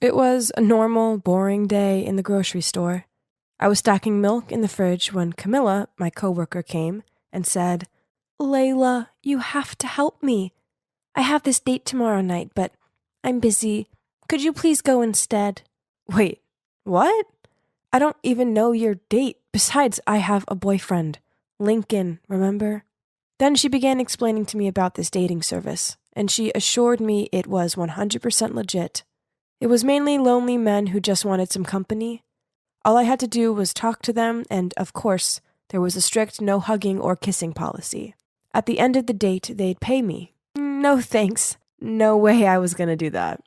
It was a normal, boring day in the grocery store. I was stacking milk in the fridge when Camilla, my coworker, came and said, "Layla, you have to help me. I have this date tomorrow night, but I'm busy. Could you please go instead?" Wait, what? I don't even know your date. Besides, I have a boyfriend. Lincoln, remember? Then she began explaining to me about this dating service, and she assured me it was 100% legit. It was mainly lonely men who just wanted some company. All I had to do was talk to them, and of course, there was a strict no hugging or kissing policy. At the end of the date, they'd pay me. No thanks. No way I was gonna do that.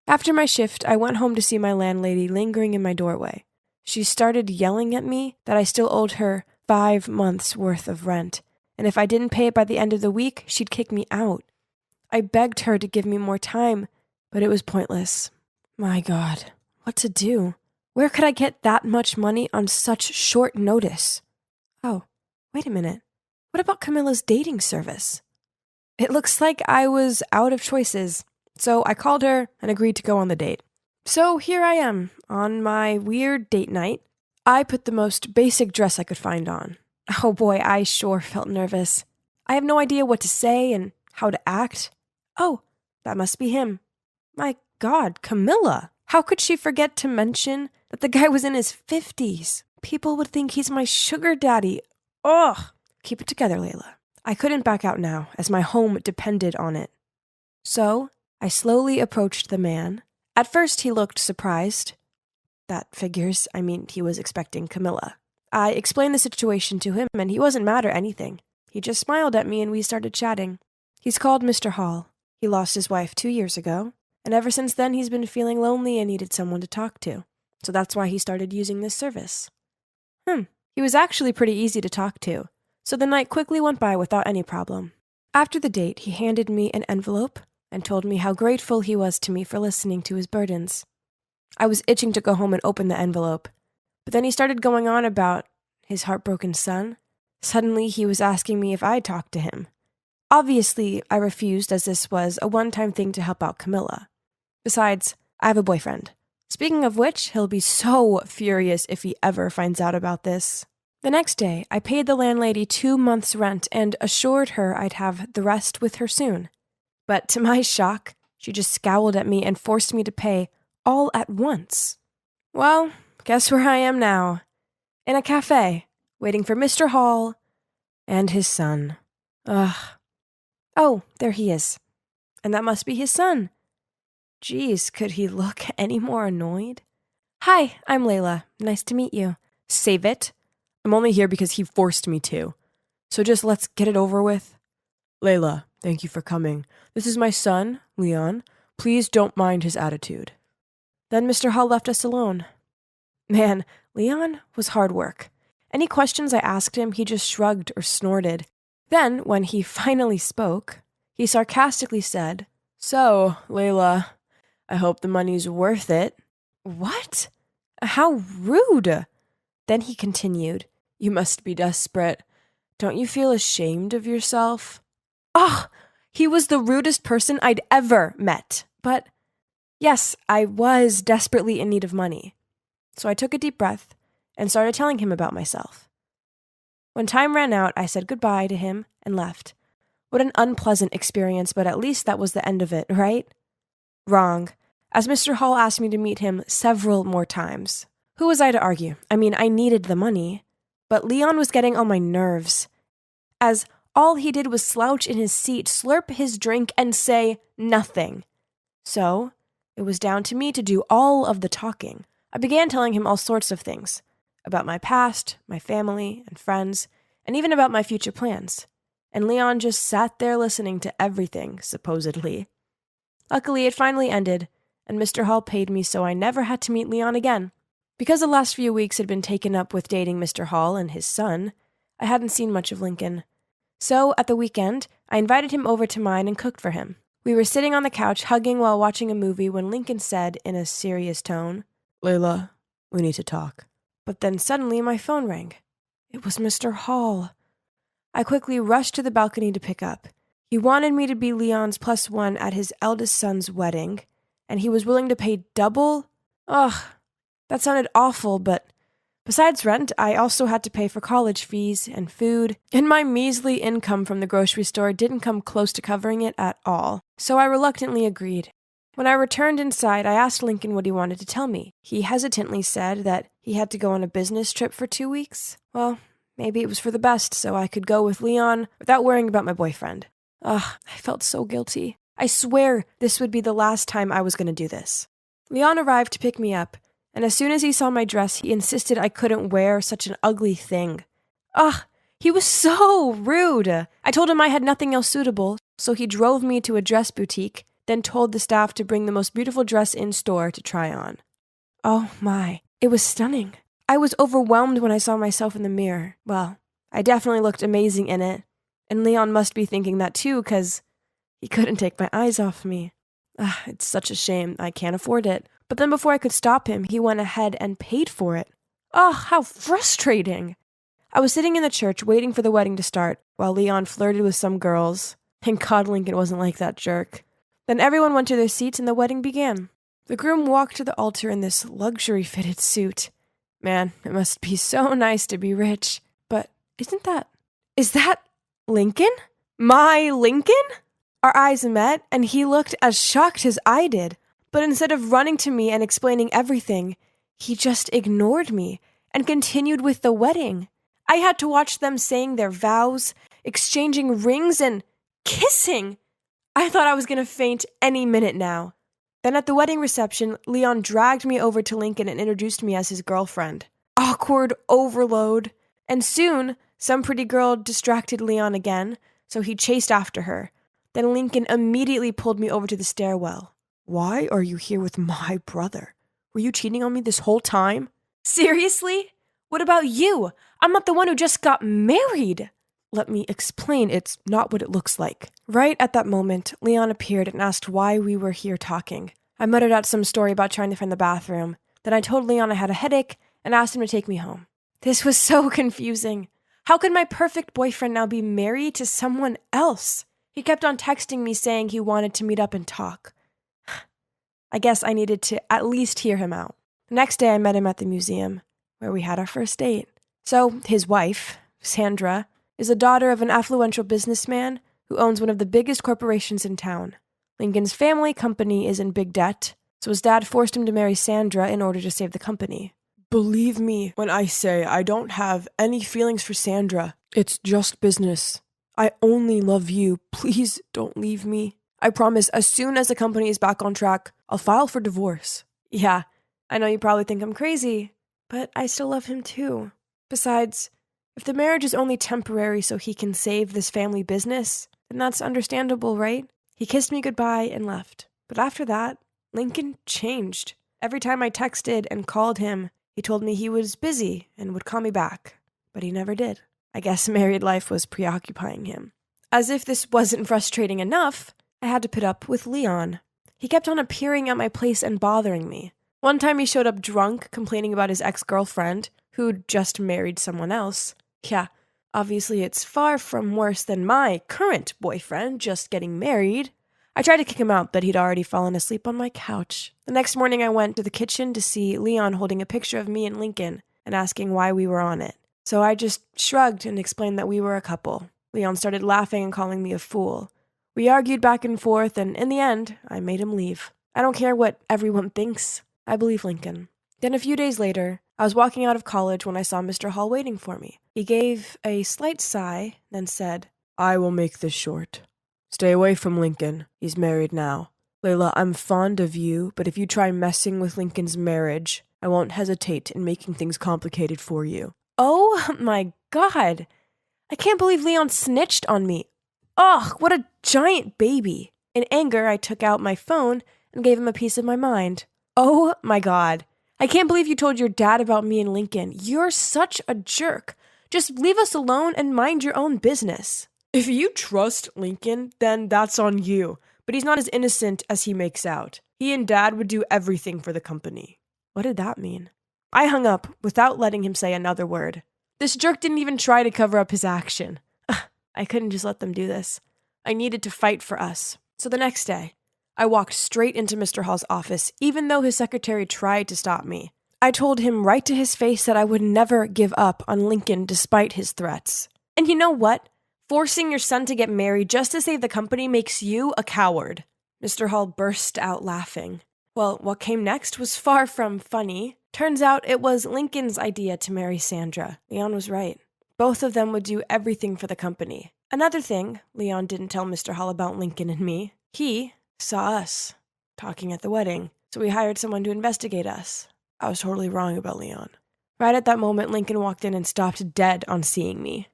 After my shift, I went home to see my landlady lingering in my doorway. She started yelling at me that I still owed her 5 months' worth of rent, and if I didn't pay it by the end of the week, she'd kick me out. I begged her to give me more time, but it was pointless. My God, what to do? Where could I get that much money on such short notice? Oh, wait a minute. What about Camilla's dating service? It looks like I was out of choices, so I called her and agreed to go on the date. So here I am, on my weird date night. I put the most basic dress I could find on. Oh boy, I sure felt nervous. I have no idea what to say and how to act. Oh, that must be him. My God, Camilla! How could she forget to mention that the guy was in his 50s? People would think he's my sugar daddy. Ugh! Keep it together, Layla. I couldn't back out now, as my home depended on it. So, I slowly approached the man. At first, he looked surprised. That figures. I mean, he was expecting Camilla. I explained the situation to him, and he wasn't mad or anything. He just smiled at me, and we started chatting. He's called Mr. Hall. He lost his wife 2 years ago, and ever since then, he's been feeling lonely and needed someone to talk to. So that's why he started using this service. He was actually pretty easy to talk to, so the night quickly went by without any problem. After the date, he handed me an envelope and told me how grateful he was to me for listening to his burdens. I was itching to go home and open the envelope, but then he started going on about his heartbroken son. Suddenly, he was asking me if I'd talk to him. Obviously, I refused as this was a one-time thing to help out Camilla. Besides, I have a boyfriend. Speaking of which, he'll be so furious if he ever finds out about this. The next day, I paid the landlady 2 months' rent and assured her I'd have the rest with her soon. But to my shock, she just scowled at me and forced me to pay all at once. Well, guess where I am now? In a cafe, waiting for Mr. Hall and his son. Ugh. Oh, there he is. And that must be his son. Geez, could he look any more annoyed? Hi, I'm Layla. Nice to meet you. Save it. I'm only here because he forced me to. So just let's get it over with. Layla, thank you for coming. This is my son, Leon. Please don't mind his attitude. Then Mr. Hall left us alone. Man, Leon was hard work. Any questions I asked him, he just shrugged or snorted. Then, when he finally spoke, he sarcastically said, "So, Layla, I hope the money's worth it." What? How rude! Then he continued, "You must be desperate. Don't you feel ashamed of yourself?" Ugh! He was the rudest person I'd ever met. But, yes, I was desperately in need of money. So I took a deep breath and started telling him about myself. When time ran out, I said goodbye to him and left. What an unpleasant experience, but at least that was the end of it, right? Wrong, as Mr. Hall asked me to meet him several more times. Who was I to argue? I mean, I needed the money. But Leon was getting on my nerves, as all he did was slouch in his seat, slurp his drink, and say nothing. So, it was down to me to do all of the talking. I began telling him all sorts of things, about my past, my family, and friends, and even about my future plans. And Leon just sat there listening to everything, supposedly. Luckily, it finally ended, and Mr. Hall paid me so I never had to meet Leon again. Because the last few weeks had been taken up with dating Mr. Hall and his son, I hadn't seen much of Lincoln. So, at the weekend, I invited him over to mine and cooked for him. We were sitting on the couch hugging while watching a movie when Lincoln said, in a serious tone, "Layla, we need to talk." But then suddenly my phone rang. It was Mr. Hall. I quickly rushed to the balcony to pick up. He wanted me to be Leon's +1 at his eldest son's wedding, and he was willing to pay double? Ugh, that sounded awful, but besides rent, I also had to pay for college fees and food, and my measly income from the grocery store didn't come close to covering it at all, so I reluctantly agreed. When I returned inside, I asked Lincoln what he wanted to tell me. He hesitantly said that he had to go on a business trip for 2 weeks. Well, maybe it was for the best, so I could go with Leon without worrying about my boyfriend. Ugh, I felt so guilty. I swear this would be the last time I was going to do this. Leon arrived to pick me up, and as soon as he saw my dress, he insisted I couldn't wear such an ugly thing. Ugh, he was so rude. I told him I had nothing else suitable, so he drove me to a dress boutique, then told the staff to bring the most beautiful dress in store to try on. Oh my, it was stunning. I was overwhelmed when I saw myself in the mirror. Well, I definitely looked amazing in it, and Leon must be thinking that too, because he couldn't take my eyes off me. It's such a shame I can't afford it. But then before I could stop him, he went ahead and paid for it. How frustrating. I was sitting in the church waiting for the wedding to start, while Leon flirted with some girls. Thank God Lincoln wasn't like that jerk. Then everyone went to their seats and the wedding began. The groom walked to the altar in this luxury-fitted suit. Man, it must be so nice to be rich. But is that Lincoln? My Lincoln? Our eyes met, and he looked as shocked as I did. But instead of running to me and explaining everything, he just ignored me and continued with the wedding. I had to watch them saying their vows, exchanging rings, and kissing. I thought I was going to faint any minute now. Then at the wedding reception, Leon dragged me over to Lincoln and introduced me as his girlfriend. Awkward overload. And soon, some pretty girl distracted Leon again, so he chased after her. Then Lincoln immediately pulled me over to the stairwell. Why are you here with my brother? Were you cheating on me this whole time? Seriously? What about you? I'm not the one who just got married. Let me explain, it's not what it looks like. Right at that moment, Leon appeared and asked why we were here talking. I muttered out some story about trying to find the bathroom. Then I told Leon I had a headache and asked him to take me home. This was so confusing. How could my perfect boyfriend now be married to someone else? He kept on texting me saying he wanted to meet up and talk. I guess I needed to at least hear him out. The next day I met him at the museum, where we had our first date. So, his wife, Sandra, is the daughter of an affluential businessman who owns one of the biggest corporations in town. Lincoln's family company is in big debt, so his dad forced him to marry Sandra in order to save the company. Believe me when I say I don't have any feelings for Sandra. It's just business. I only love you. Please don't leave me. I promise, as soon as the company is back on track, I'll file for divorce. Yeah, I know you probably think I'm crazy, but I still love him too. Besides, if the marriage is only temporary so he can save this family business, then that's understandable, right? He kissed me goodbye and left. But after that, Lincoln changed. Every time I texted and called him, he told me he was busy and would call me back. But he never did. I guess married life was preoccupying him. As if this wasn't frustrating enough, I had to put up with Leon. He kept on appearing at my place and bothering me. One time he showed up drunk, complaining about his ex-girlfriend, who'd just married someone else. Yeah, obviously it's far from worse than my current boyfriend just getting married. I tried to kick him out, but he'd already fallen asleep on my couch. The next morning I went to the kitchen to see Leon holding a picture of me and Lincoln and asking why we were on it. So I just shrugged and explained that we were a couple. Leon started laughing and calling me a fool. We argued back and forth, and in the end, I made him leave. I don't care what everyone thinks. I believe Lincoln. Then a few days later, I was walking out of college when I saw Mr. Hall waiting for me. He gave a slight sigh, then said, I will make this short. Stay away from Lincoln. He's married now. Layla, I'm fond of you, but if you try messing with Lincoln's marriage, I won't hesitate in making things complicated for you. Oh my God. I can't believe Leon snitched on me. Ugh, what a giant baby. In anger, I took out my phone and gave him a piece of my mind. Oh my God. I can't believe you told your dad about me and Lincoln. You're such a jerk. Just leave us alone and mind your own business. If you trust Lincoln, then that's on you. But he's not as innocent as he makes out. He and Dad would do everything for the company. What did that mean? I hung up without letting him say another word. This jerk didn't even try to cover up his action. I couldn't just let them do this. I needed to fight for us. So the next day, I walked straight into Mr. Hall's office, even though his secretary tried to stop me. I told him right to his face that I would never give up on Lincoln despite his threats. And you know what? Forcing your son to get married just to save the company makes you a coward. Mr. Hall burst out laughing. Well, what came next was far from funny. Turns out it was Lincoln's idea to marry Sandra. Leon was right. Both of them would do everything for the company. Another thing Leon didn't tell Mr. Hall about Lincoln and me, he saw us talking at the wedding, so we hired someone to investigate us. I was totally wrong about Leon. Right at that moment, Lincoln walked in and stopped dead on seeing me.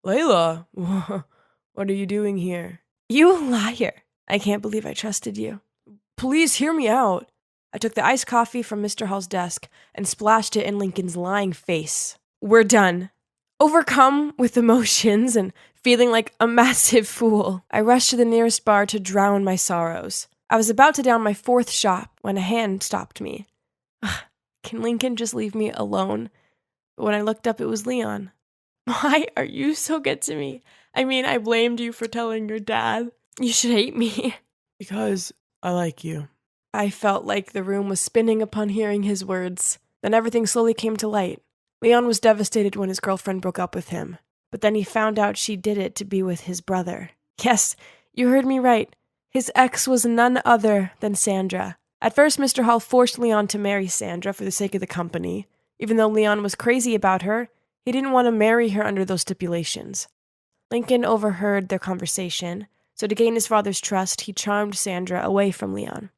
Layla, what are you doing here? You liar. I can't believe I trusted you. Please hear me out. I took the iced coffee from Mr. Hall's desk and splashed it in Lincoln's lying face. We're done. Overcome with emotions and feeling like a massive fool, I rushed to the nearest bar to drown my sorrows. I was about to down my 4th shot when a hand stopped me. Can Lincoln just leave me alone? But when I looked up, it was Leon. Why are you so good to me? I mean, I blamed you for telling your dad. You should hate me. Because I like you. I felt like the room was spinning upon hearing his words. Then everything slowly came to light. Leon was devastated when his girlfriend broke up with him. But then he found out she did it to be with his brother. Yes, you heard me right. His ex was none other than Sandra. At first, Mr. Hall forced Leon to marry Sandra for the sake of the company. Even though Leon was crazy about her, he didn't want to marry her under those stipulations. Lincoln overheard their conversation, so to gain his father's trust, he charmed Sandra away from Leon.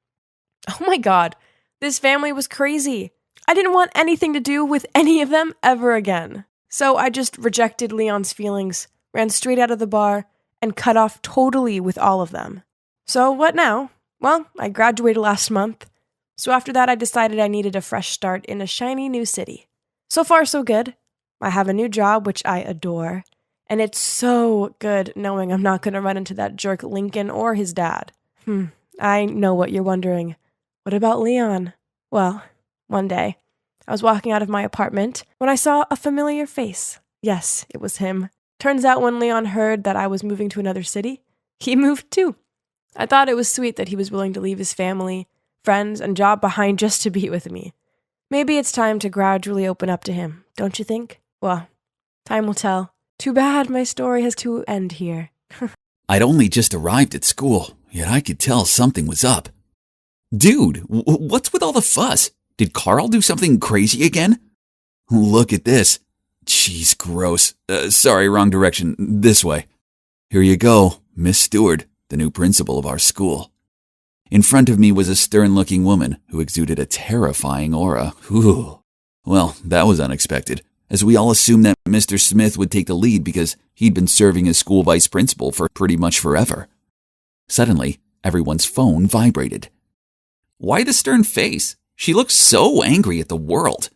Oh my God, this family was crazy. I didn't want anything to do with any of them ever again. So I just rejected Leon's feelings, ran straight out of the bar, and cut off totally with all of them. So what now? Well, I graduated last month. So after that, I decided I needed a fresh start in a shiny new city. So far, so good. I have a new job, which I adore. And it's so good knowing I'm not going to run into that jerk Lincoln or his dad. I know what you're wondering. What about Leon? Well, one day, I was walking out of my apartment when I saw a familiar face. Yes, it was him. Turns out when Leon heard that I was moving to another city, he moved too. I thought it was sweet that he was willing to leave his family, friends, and job behind just to be with me. Maybe it's time to gradually open up to him, don't you think? Well, time will tell. Too bad my story has to end here. I'd only just arrived at school, yet I could tell something was up. Dude, what's with all the fuss? Did Carl do something crazy again? Look at this. Jeez, gross. Sorry, wrong direction. This way. Here you go, Miss Stewart, the new principal of our school. In front of me was a stern-looking woman who exuded a terrifying aura. Ooh. Well, that was unexpected, as we all assumed that Mr. Smith would take the lead because he'd been serving as school vice principal for pretty much forever. Suddenly, everyone's phone vibrated. Why the stern face? She looks so angry at the world.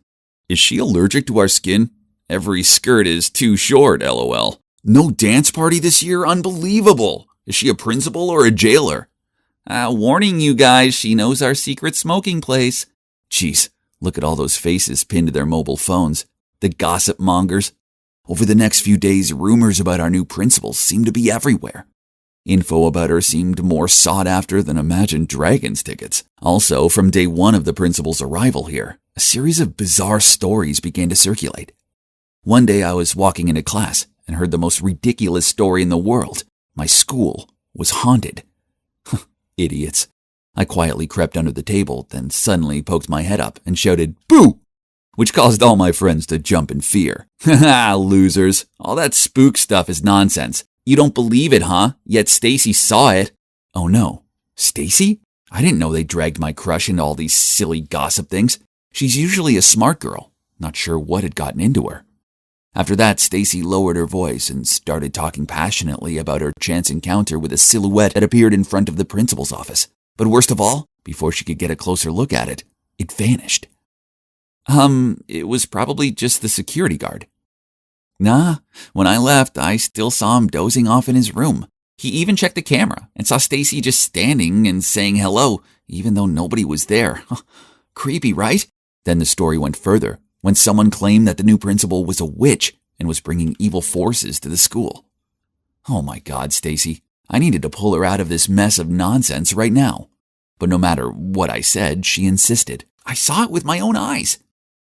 Is she allergic to our skin? Every skirt is too short, lol. No dance party this year? Unbelievable. Is she a principal or a jailer? Warning you guys, she knows our secret smoking place. Jeez, look at all those faces pinned to their mobile phones. The gossip mongers. Over the next few days, rumors about our new principal seem to be everywhere. Info about her seemed more sought after than Imagine Dragons tickets. Also, from day one of the principal's arrival here, a series of bizarre stories began to circulate. One day I was walking into class and heard the most ridiculous story in the world. My school was haunted. Idiots. I quietly crept under the table, then suddenly poked my head up and shouted, "Boo!" which caused all my friends to jump in fear. Haha, losers. All that spook stuff is nonsense. You don't believe it, huh? Yet Stacy saw it. Oh no. Stacy? I didn't know they dragged my crush into all these silly gossip things. She's usually a smart girl. Not sure what had gotten into her. After that, Stacy lowered her voice and started talking passionately about her chance encounter with a silhouette that appeared in front of the principal's office. But worst of all, before she could get a closer look at it, it vanished. It was probably just the security guard. Nah, when I left, I still saw him dozing off in his room. He even checked the camera and saw Stacy just standing and saying hello, even though nobody was there. Creepy, right? Then the story went further, when someone claimed that the new principal was a witch and was bringing evil forces to the school. Oh my God, Stacy. I needed to pull her out of this mess of nonsense right now. But no matter what I said, she insisted. I saw it with my own eyes.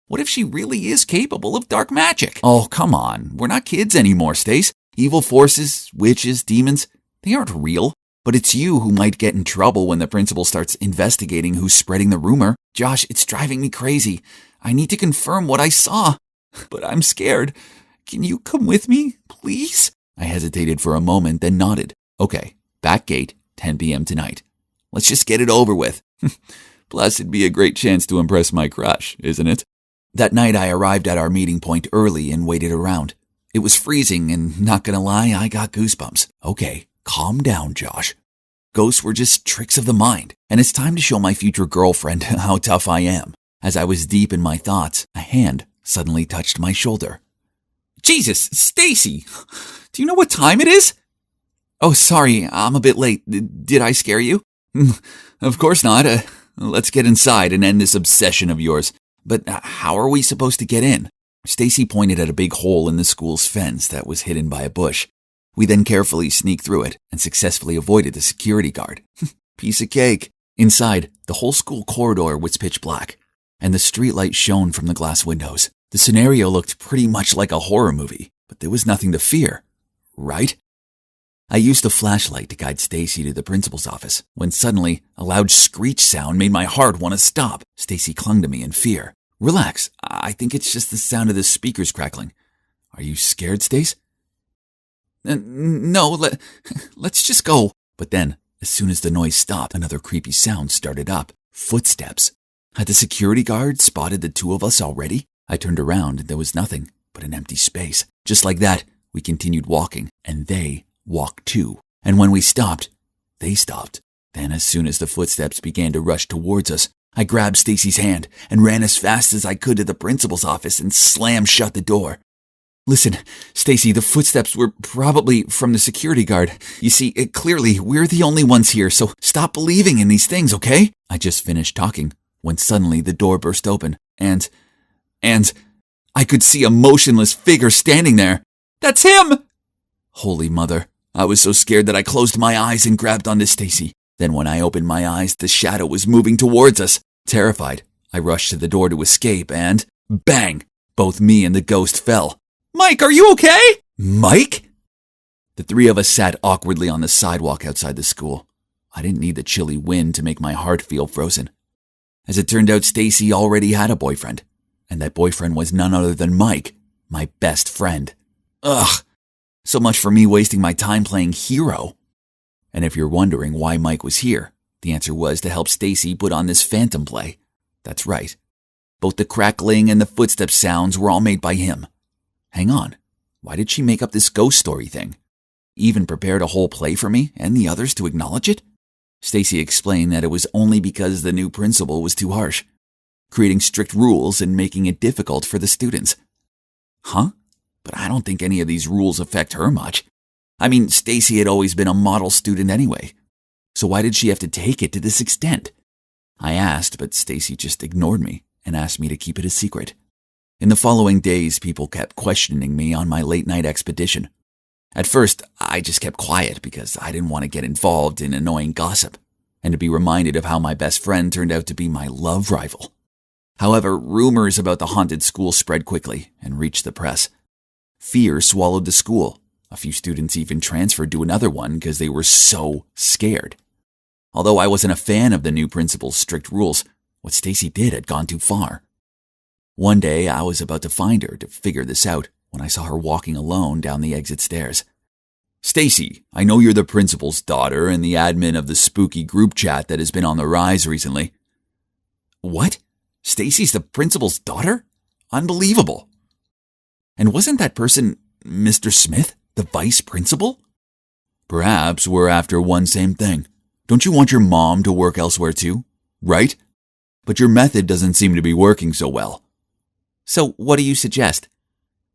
What if she really is capable of dark magic? Oh, come on. We're not kids anymore, Stace. Evil forces, witches, demons, they aren't real. But it's you who might get in trouble when the principal starts investigating who's spreading the rumor. Josh, it's driving me crazy. I need to confirm what I saw. But I'm scared. Can you come with me, please? I hesitated for a moment, then nodded. Okay, back gate, 10 p.m. tonight. Let's just get it over with. Plus, it'd be a great chance to impress my crush, isn't it? That night, I arrived at our meeting point early and waited around. It was freezing, and not gonna lie, I got goosebumps. Okay, calm down, Josh. Ghosts were just tricks of the mind, and it's time to show my future girlfriend how tough I am. As I was deep in my thoughts, a hand suddenly touched my shoulder. Jesus, Stacy! Do you know what time it is? Oh, sorry, I'm a bit late. Did I scare you? Of course not. Let's get inside and end this obsession of yours. But how are we supposed to get in? Stacy pointed at a big hole in the school's fence that was hidden by a bush. We then carefully sneaked through it and successfully avoided the security guard. Piece of cake. Inside, the whole school corridor was pitch black, and the streetlight shone from the glass windows. The scenario looked pretty much like a horror movie, but there was nothing to fear, right? I used a flashlight to guide Stacy to the principal's office when suddenly a loud screech sound made my heart want to stop. Stacy clung to me in fear. Relax, I think it's just the sound of the speakers crackling. Are you scared, Stace? No, let's just go. But then, as soon as the noise stopped, another creepy sound started up. Footsteps. Had the security guard spotted the two of us already? I turned around and there was nothing but an empty space. Just like that, we continued walking, and they walked too. And when we stopped, they stopped. Then as soon as the footsteps began to rush towards us, I grabbed Stacy's hand and ran as fast as I could to the principal's office and slammed shut the door. Listen, Stacy, the footsteps were probably from the security guard. You see, clearly, we're the only ones here, so stop believing in these things, okay? I just finished talking when suddenly the door burst open, and I could see a motionless figure standing there. That's him! Holy mother. I was so scared that I closed my eyes and grabbed onto Stacy. Then when I opened my eyes, the shadow was moving towards us. Terrified, I rushed to the door to escape and, bang! Both me and the ghost fell. Mike, are you okay? Mike? The three of us sat awkwardly on the sidewalk outside the school. I didn't need the chilly wind to make my heart feel frozen. As it turned out, Stacy already had a boyfriend, and that boyfriend was none other than Mike, my best friend. Ugh, so much for me wasting my time playing hero. And if you're wondering why Mike was here, the answer was to help Stacy put on this phantom play. That's right. Both the crackling and the footstep sounds were all made by him. Hang on, why did she make up this ghost story thing? Even prepared a whole play for me and the others to acknowledge it? Stacy explained that it was only because the new principal was too harsh, creating strict rules and making it difficult for the students. Huh? But I don't think any of these rules affect her much. I mean, Stacy had always been a model student anyway. So why did she have to take it to this extent? I asked, but Stacy just ignored me and asked me to keep it a secret. In the following days, people kept questioning me on my late-night expedition. At first, I just kept quiet because I didn't want to get involved in annoying gossip and to be reminded of how my best friend turned out to be my love rival. However, rumors about the haunted school spread quickly and reached the press. Fear swallowed the school. A few students even transferred to another one because they were so scared. Although I wasn't a fan of the new principal's strict rules, what Stacy did had gone too far. One day, I was about to find her to figure this out when I saw her walking alone down the exit stairs. Stacy, I know you're the principal's daughter and the admin of the spooky group chat that has been on the rise recently. What? Stacy's the principal's daughter? Unbelievable. And wasn't that person Mr. Smith, the vice principal? Perhaps we're after one same thing. Don't you want your mom to work elsewhere too? Right? But your method doesn't seem to be working so well. So what do you suggest?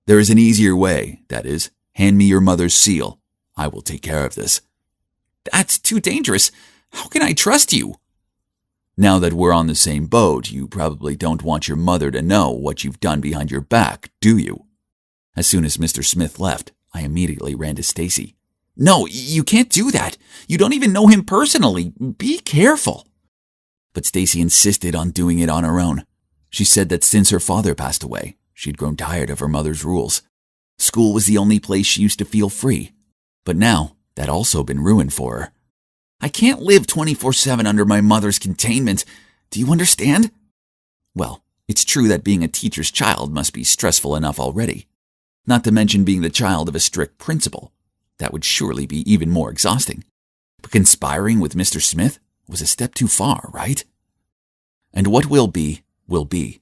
There is an easier way, that is, hand me your mother's seal. I will take care of this. That's too dangerous. How can I trust you? Now that we're on the same boat, you probably don't want your mother to know what you've done behind your back, do you? As soon as Mr. Smith left, I immediately ran to Stacy. No, you can't do that. You don't even know him personally. Be careful. But Stacy insisted on doing it on her own. She said that since her father passed away, she'd grown tired of her mother's rules. School was the only place she used to feel free. But now, that also been ruined for her. I can't live 24/7 under my mother's containment. Do you understand? Well, it's true that being a teacher's child must be stressful enough already. Not to mention being the child of a strict principal. That would surely be even more exhausting. But conspiring with Mr. Smith was a step too far, right? And what will be, will be.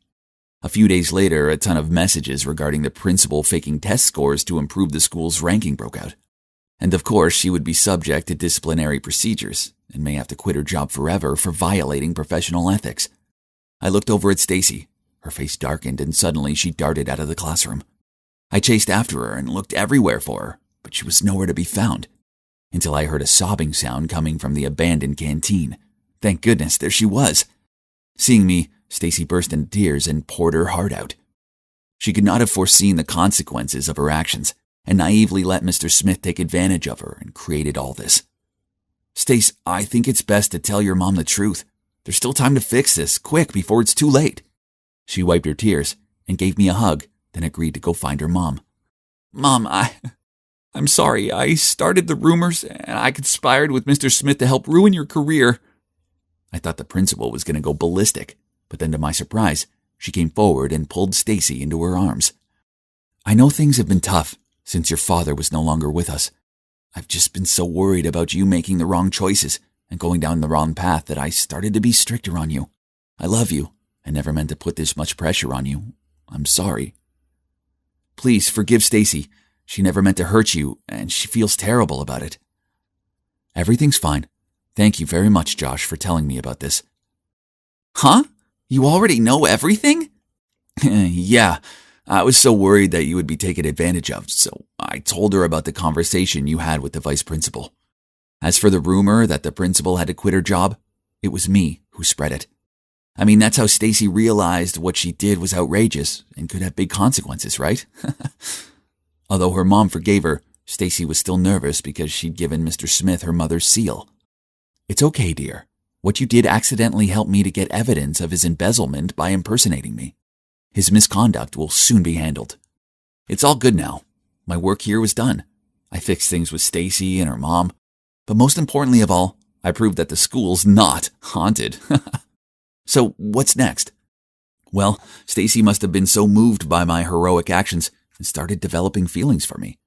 A few days later, a ton of messages regarding the principal faking test scores to improve the school's ranking broke out. And of course, she would be subject to disciplinary procedures and may have to quit her job forever for violating professional ethics. I looked over at Stacy. Her face darkened and suddenly she darted out of the classroom. I chased after her and looked everywhere for her, but she was nowhere to be found. Until I heard a sobbing sound coming from the abandoned canteen. Thank goodness, there she was. Seeing me, Stacy burst into tears and poured her heart out. She could not have foreseen the consequences of her actions and naively let Mr. Smith take advantage of her and created all this. Stace, I think it's best to tell your mom the truth. There's still time to fix this, quick, before it's too late. She wiped her tears and gave me a hug, then agreed to go find her mom. Mom, I'm sorry. I started the rumors and I conspired with Mr. Smith to help ruin your career. I thought the principal was going to go ballistic, but then to my surprise, she came forward and pulled Stacy into her arms. I know things have been tough since your father was no longer with us. I've just been so worried about you making the wrong choices and going down the wrong path that I started to be stricter on you. I love you and never meant to put this much pressure on you. I'm sorry. Please forgive Stacy. She never meant to hurt you, and she feels terrible about it. Everything's fine. Thank you very much, Josh, for telling me about this. Huh? You already know everything? Yeah, I was so worried that you would be taken advantage of, so I told her about the conversation you had with the vice principal. As for the rumor that the principal had to quit her job, it was me who spread it. I mean, that's how Stacy realized what she did was outrageous and could have big consequences, right? Although her mom forgave her, Stacy was still nervous because she'd given Mr. Smith her mother's seal. It's okay, dear. What you did accidentally helped me to get evidence of his embezzlement by impersonating me. His misconduct will soon be handled. It's all good now. My work here was done. I fixed things with Stacy and her mom. But most importantly of all, I proved that the school's not haunted. So what's next? Well, Stacy must have been so moved by my heroic actions and started developing feelings for me.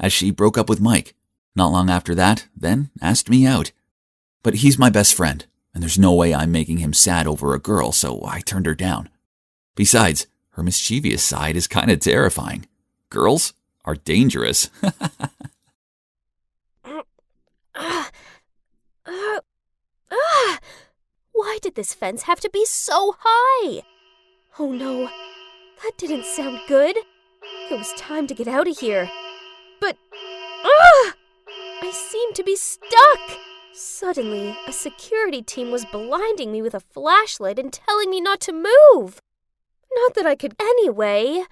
As she broke up with Mike, not long after that, then asked me out. But he's my best friend, and there's no way I'm making him sad over a girl, so I turned her down. Besides, her mischievous side is kind of terrifying. Girls are dangerous. Why did this fence have to be so high? Oh no, that didn't sound good. It was time to get out of here. But, I seem to be stuck. Suddenly, a security team was blinding me with a flashlight and telling me not to move. Not that I could anyway.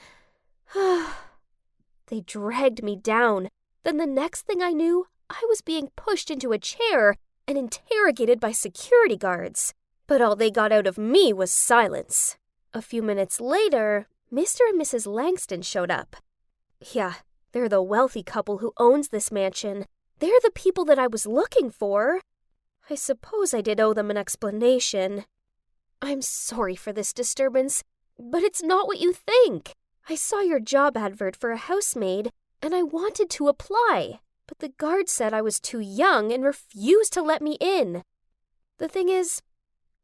They dragged me down. Then the next thing I knew, I was being pushed into a chair and interrogated by security guards. But all they got out of me was silence. A few minutes later, Mr. and Mrs. Langston showed up. Yeah, they're the wealthy couple who owns this mansion. They're the people that I was looking for. I suppose I did owe them an explanation. I'm sorry for this disturbance, but it's not what you think. I saw your job advert for a housemaid, and I wanted to apply, but the guard said I was too young and refused to let me in. The thing is,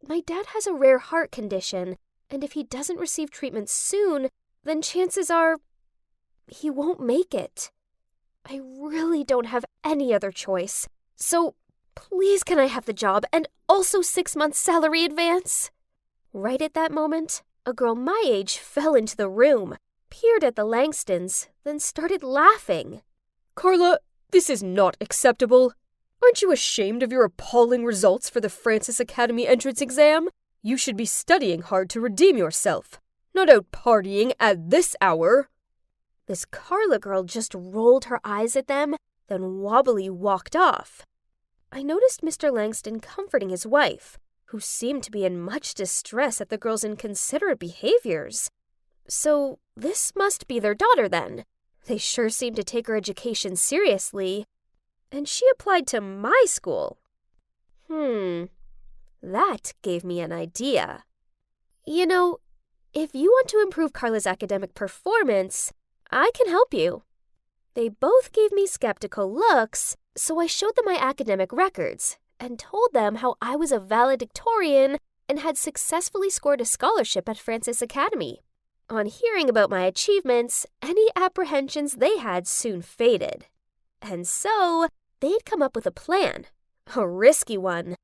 my dad has a rare heart condition, and if he doesn't receive treatment soon, then chances are he won't make it. I really don't have any other choice, so please can I have the job and also 6 months' salary advance? Right at that moment, a girl my age fell into the room, peered at the Langstons, then started laughing. Carla, this is not acceptable. Aren't you ashamed of your appalling results for the Francis Academy entrance exam? You should be studying hard to redeem yourself, not out partying at this hour. This Carla girl just rolled her eyes at them, then wobbly walked off. I noticed Mr. Langston comforting his wife, who seemed to be in much distress at the girl's inconsiderate behaviors. So this must be their daughter then. They sure seem to take her education seriously. And she applied to my school. That gave me an idea. You know, if you want to improve Carla's academic performance, I can help you. They both gave me skeptical looks, so I showed them my academic records and told them how I was a valedictorian and had successfully scored a scholarship at Francis Academy. On hearing about my achievements, any apprehensions they had soon faded. And so, they'd come up with a plan. A risky one.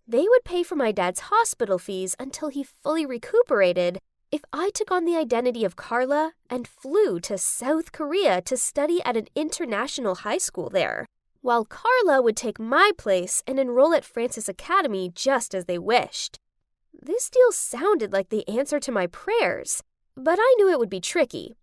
They would pay for my dad's hospital fees until he fully recuperated if I took on the identity of Carla and flew to South Korea to study at an international high school there, while Carla would take my place and enroll at Francis Academy just as they wished. This deal sounded like the answer to my prayers, but I knew it would be tricky.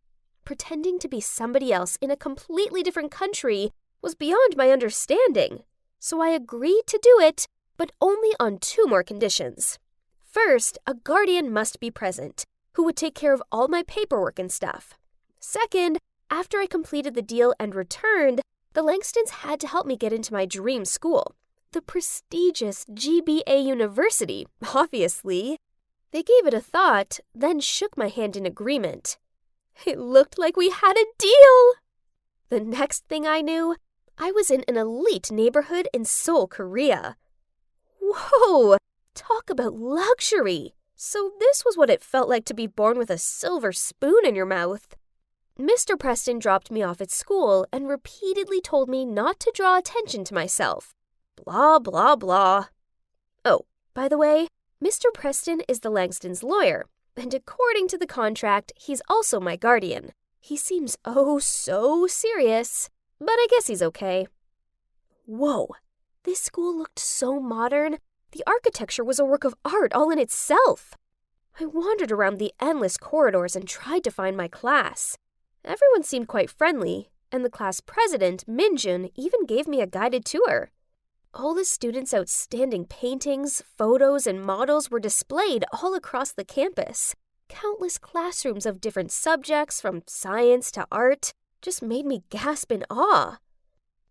Pretending to be somebody else in a completely different country was beyond my understanding, so I agreed to do it, but only on 2 more conditions. First, a guardian must be present, who would take care of all my paperwork and stuff. Second, after I completed the deal and returned, the Langstons had to help me get into my dream school, the prestigious GBA University, obviously. They gave it a thought, then shook my hand in agreement. It looked like we had a deal! The next thing I knew, I was in an elite neighborhood in Seoul, Korea. Whoa! Talk about luxury! So this was what it felt like to be born with a silver spoon in your mouth. Mr. Preston dropped me off at school and repeatedly told me not to draw attention to myself. Blah, blah, blah. Oh, by the way, Mr. Preston is the Langstons' lawyer, and according to the contract, he's also my guardian. He seems oh so serious, but I guess he's okay. Whoa, this school looked so modern. The architecture was a work of art all in itself. I wandered around the endless corridors and tried to find my class. Everyone seemed quite friendly, and the class president, Minjun, even gave me a guided tour. All the students' outstanding paintings, photos, and models were displayed all across the campus. Countless classrooms of different subjects, from science to art, just made me gasp in awe.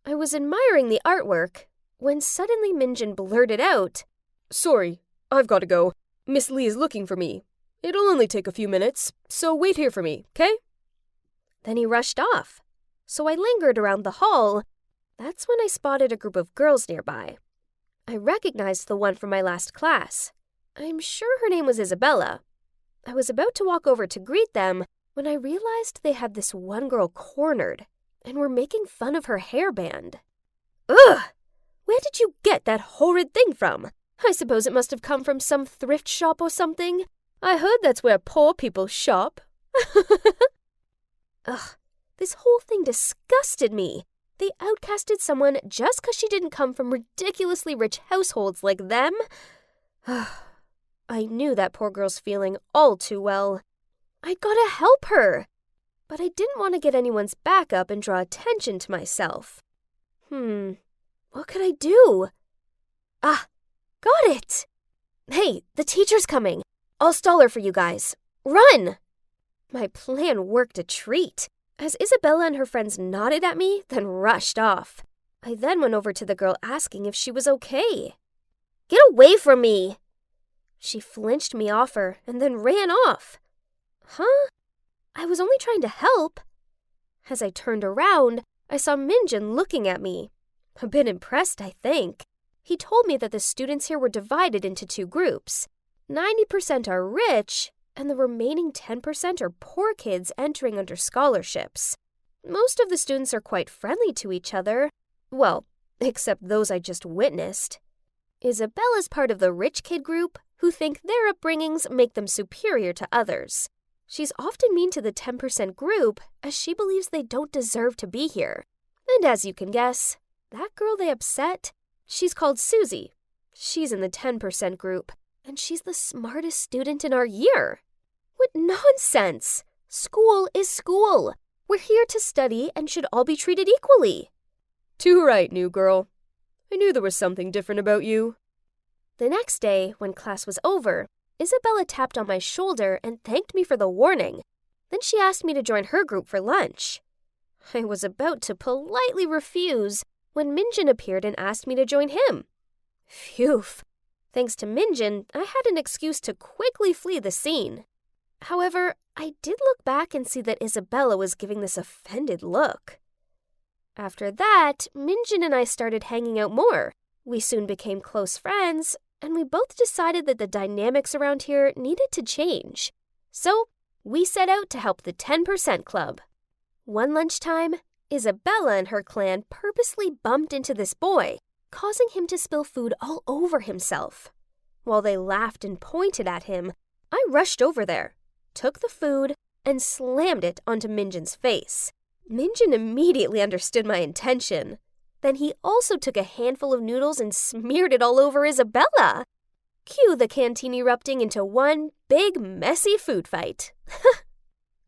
I was admiring the artwork when suddenly Minjun blurted out, Sorry, I've got to go. Miss Lee is looking for me. It'll only take a few minutes, so wait here for me, 'kay? Then he rushed off. So I lingered around the hall. That's when I spotted a group of girls nearby. I recognized the one from my last class. I'm sure her name was Isabella. I was about to walk over to greet them when I realized they had this one girl cornered and were making fun of her hairband. Ugh! Where did you get that horrid thing from? I suppose it must have come from some thrift shop or something. I heard that's where poor people shop. Ugh, this whole thing disgusted me. They outcasted someone just 'cause she didn't come from ridiculously rich households like them. I knew that poor girl's feeling all too well. I'd gotta help her. But I didn't want to get anyone's back up and draw attention to myself. What could I do? Ah, got it! Hey, the teacher's coming. I'll stall her for you guys. Run! My plan worked a treat, as Isabella and her friends nodded at me, then rushed off. I then went over to the girl asking if she was okay. Get away from me! She flinched me off her and then ran off. Huh? I was only trying to help. As I turned around, I saw Minjun looking at me. A bit impressed, I think. He told me that the students here were divided into 2 groups. 90% are rich, and the remaining 10% are poor kids entering under scholarships. Most of the students are quite friendly to each other. Well, except those I just witnessed. Isabella's part of the rich kid group who think their upbringings make them superior to others. She's often mean to the 10% group as she believes they don't deserve to be here. And as you can guess, that girl they upset, she's called Susie. She's in the 10% group, and she's the smartest student in our year. What nonsense! School is school. We're here to study and should all be treated equally. Too right, new girl. I knew there was something different about you. The next day, when class was over, Isabella tapped on my shoulder and thanked me for the warning. Then she asked me to join her group for lunch. I was about to politely refuse when Minjin appeared and asked me to join him. Phew. Thanks to Minjin, I had an excuse to quickly flee the scene. However, I did look back and see that Isabella was giving this offended look. After that, Minjin and I started hanging out more. We soon became close friends, and we both decided that the dynamics around here needed to change. So, we set out to help the 10% Club. One lunchtime, Isabella and her clan purposely bumped into this boy, causing him to spill food all over himself. While they laughed and pointed at him, I rushed over there, took the food, and slammed it onto Minjin's face. Minjin immediately understood my intention. Then he also took a handful of noodles and smeared it all over Isabella. Cue the canteen erupting into one big, messy food fight.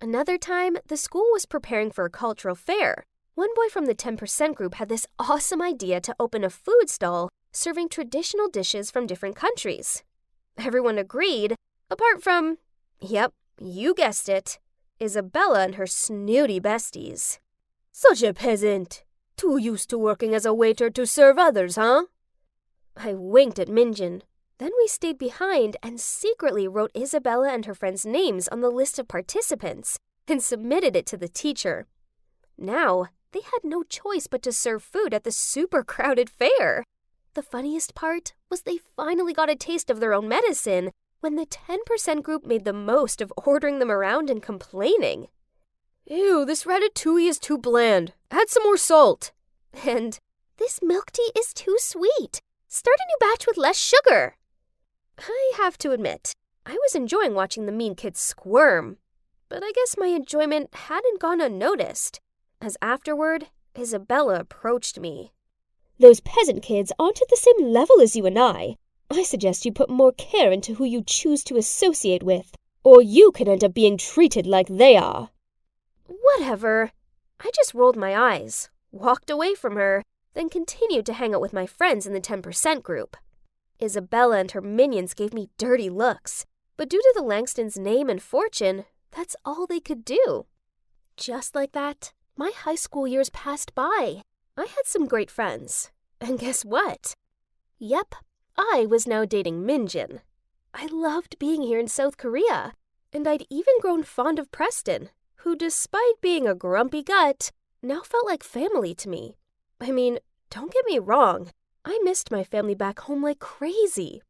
Another time, the school was preparing for a cultural fair. One boy from the 10% group had this awesome idea to open a food stall serving traditional dishes from different countries. Everyone agreed, apart from, yep, you guessed it, Isabella and her snooty besties. Such a peasant. Too used to working as a waiter to serve others, huh? I winked at Minjin. Then we stayed behind and secretly wrote Isabella and her friends' names on the list of participants and submitted it to the teacher. Now, they had no choice but to serve food at the super crowded fair. The funniest part was they finally got a taste of their own medicine when the 10% group made the most of ordering them around and complaining. Ew, this ratatouille is too bland. Add some more salt. And this milk tea is too sweet. Start a new batch with less sugar. I have to admit, I was enjoying watching the mean kids squirm. But I guess my enjoyment hadn't gone unnoticed, as afterward, Isabella approached me. Those peasant kids aren't at the same level as you and I. I suggest you put more care into who you choose to associate with, or you could end up being treated like they are. Whatever. I just rolled my eyes, walked away from her, then continued to hang out with my friends in the 10% group. Isabella and her minions gave me dirty looks, but due to the Langstons' name and fortune, that's all they could do. Just like that, my high school years passed by. I had some great friends. And guess what? Yep, I was now dating Minjin. I loved being here in South Korea, and I'd even grown fond of Preston, who, despite being a grumpy gut, now felt like family to me. I mean, don't get me wrong, I missed my family back home like crazy.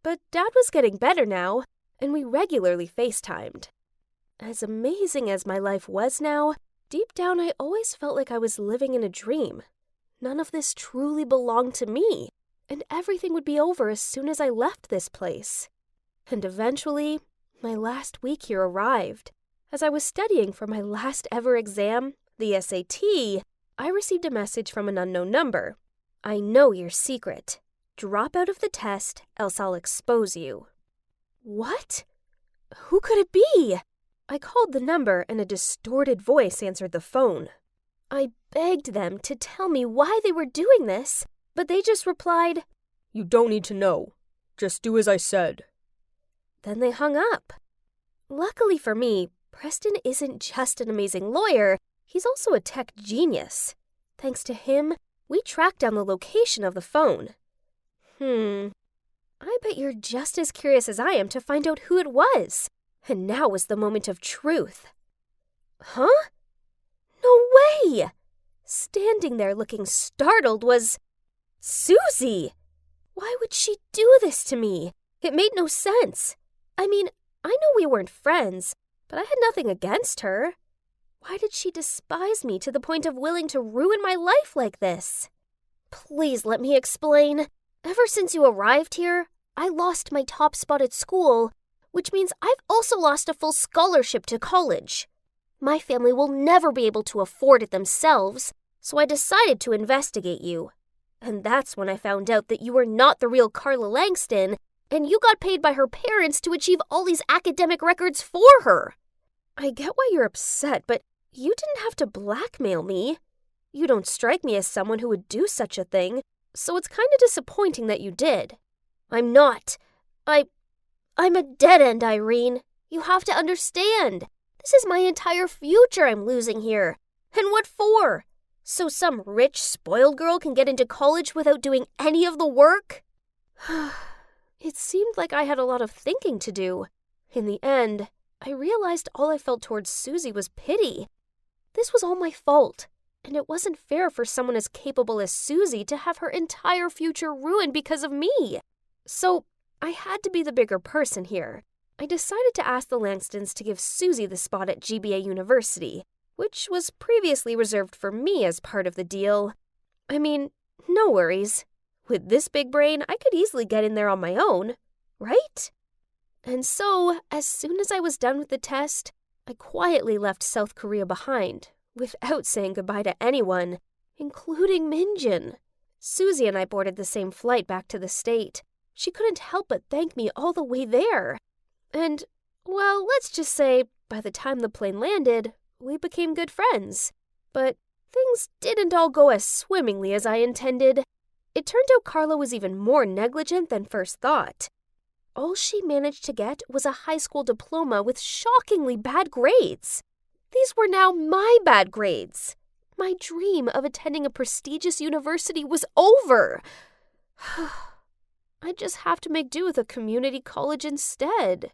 But Dad was getting better now, and we regularly FaceTimed. As amazing as my life was now, deep down I always felt like I was living in a dream. None of this truly belonged to me, and everything would be over as soon as I left this place. And eventually, my last week here arrived. As I was studying for my last ever exam, the SAT, I received a message from an unknown number. I know your secret. Drop out of the test, else I'll expose you. What? Who could it be? I called the number and a distorted voice answered the phone. I begged them to tell me why they were doing this, but they just replied, You don't need to know. Just do as I said. Then they hung up. Luckily for me, Preston isn't just an amazing lawyer, he's also a tech genius. Thanks to him, we tracked down the location of the phone. I bet you're just as curious as I am to find out who it was. And now was the moment of truth. Huh? No way! Standing there looking startled was Susie! Why would she do this to me? It made no sense. I mean, I know we weren't friends, but I had nothing against her. Why did she despise me to the point of willing to ruin my life like this? Please let me explain. Ever since you arrived here, I lost my top spot at school, which means I've also lost a full scholarship to college. My family will never be able to afford it themselves, so I decided to investigate you. And that's when I found out that you were not the real Carla Langston, and you got paid by her parents to achieve all these academic records for her. I get why you're upset, but you didn't have to blackmail me. You don't strike me as someone who would do such a thing, so it's kind of disappointing that you did. I'm not. I'm a dead end, Irene. You have to understand. This is my entire future I'm losing here. And what for? So some rich, spoiled girl can get into college without doing any of the work? It seemed like I had a lot of thinking to do. In the end, I realized all I felt towards Susie was pity. This was all my fault, and it wasn't fair for someone as capable as Susie to have her entire future ruined because of me. So I had to be the bigger person here. I decided to ask the Langstons to give Susie the spot at GBA University, which was previously reserved for me as part of the deal. I mean, no worries. With this big brain, I could easily get in there on my own, right? And so, as soon as I was done with the test, I quietly left South Korea behind, without saying goodbye to anyone, including Minjin. Susie and I boarded the same flight back to the state. She couldn't help but thank me all the way there. And, well, let's just say, by the time the plane landed, we became good friends. But things didn't all go as swimmingly as I intended. It turned out Carla was even more negligent than first thought. All she managed to get was a high school diploma with shockingly bad grades. These were now my bad grades. My dream of attending a prestigious university was over. I'd just have to make do with a community college instead.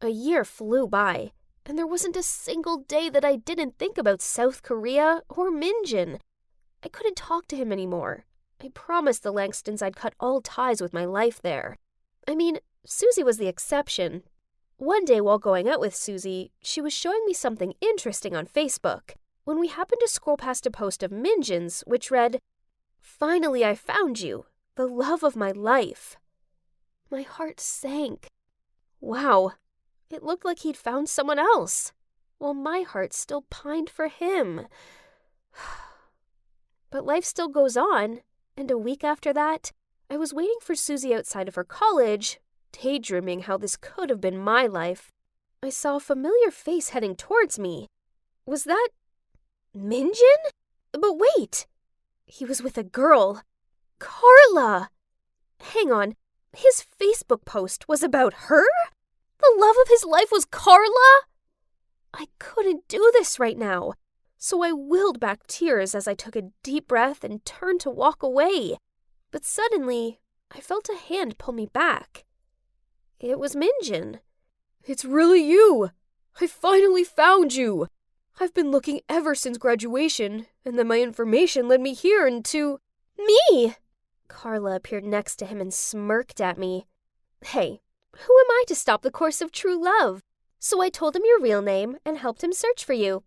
A year flew by, and there wasn't a single day that I didn't think about South Korea or Minjin. I couldn't talk to him anymore. I promised the Langstons I'd cut all ties with my life there. I mean, Susie was the exception. One day while going out with Susie, she was showing me something interesting on Facebook, when we happened to scroll past a post of Minjin's, which read, "Finally I found you, the love of my life." My heart sank. Wow, it looked like he'd found someone else, while my heart still pined for him. But life still goes on, and a week after that, I was waiting for Susie outside of her college, daydreaming how this could have been my life. I saw a familiar face heading towards me. Was that Minjin? But wait! He was with a girl. Carla! Hang on, his Facebook post was about her? The love of his life was Carla? I couldn't do this right now, so I willed back tears as I took a deep breath and turned to walk away. But suddenly, I felt a hand pull me back. It was Minjin. It's really you! I finally found you! I've been looking ever since graduation, and then my information led me here and to... Me! Carla appeared next to him and smirked at me. Hey, who am I to stop the course of true love? So I told him your real name and helped him search for you.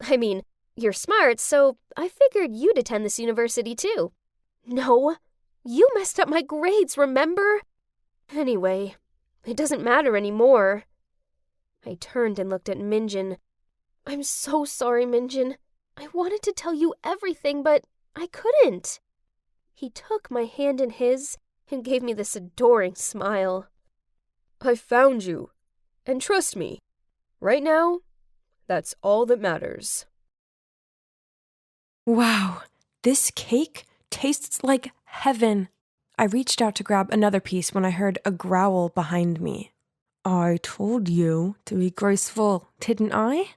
I mean, you're smart, so I figured you'd attend this university too. No, you messed up my grades, remember? Anyway, it doesn't matter anymore. I turned and looked at Minjin. I'm so sorry, Minjin. I wanted to tell you everything, but I couldn't. He took my hand in his and gave me this adoring smile. I found you. And trust me, right now, that's all that matters. Wow, this cake tastes like heaven. I reached out to grab another piece when I heard a growl behind me. I told you to be graceful, didn't I?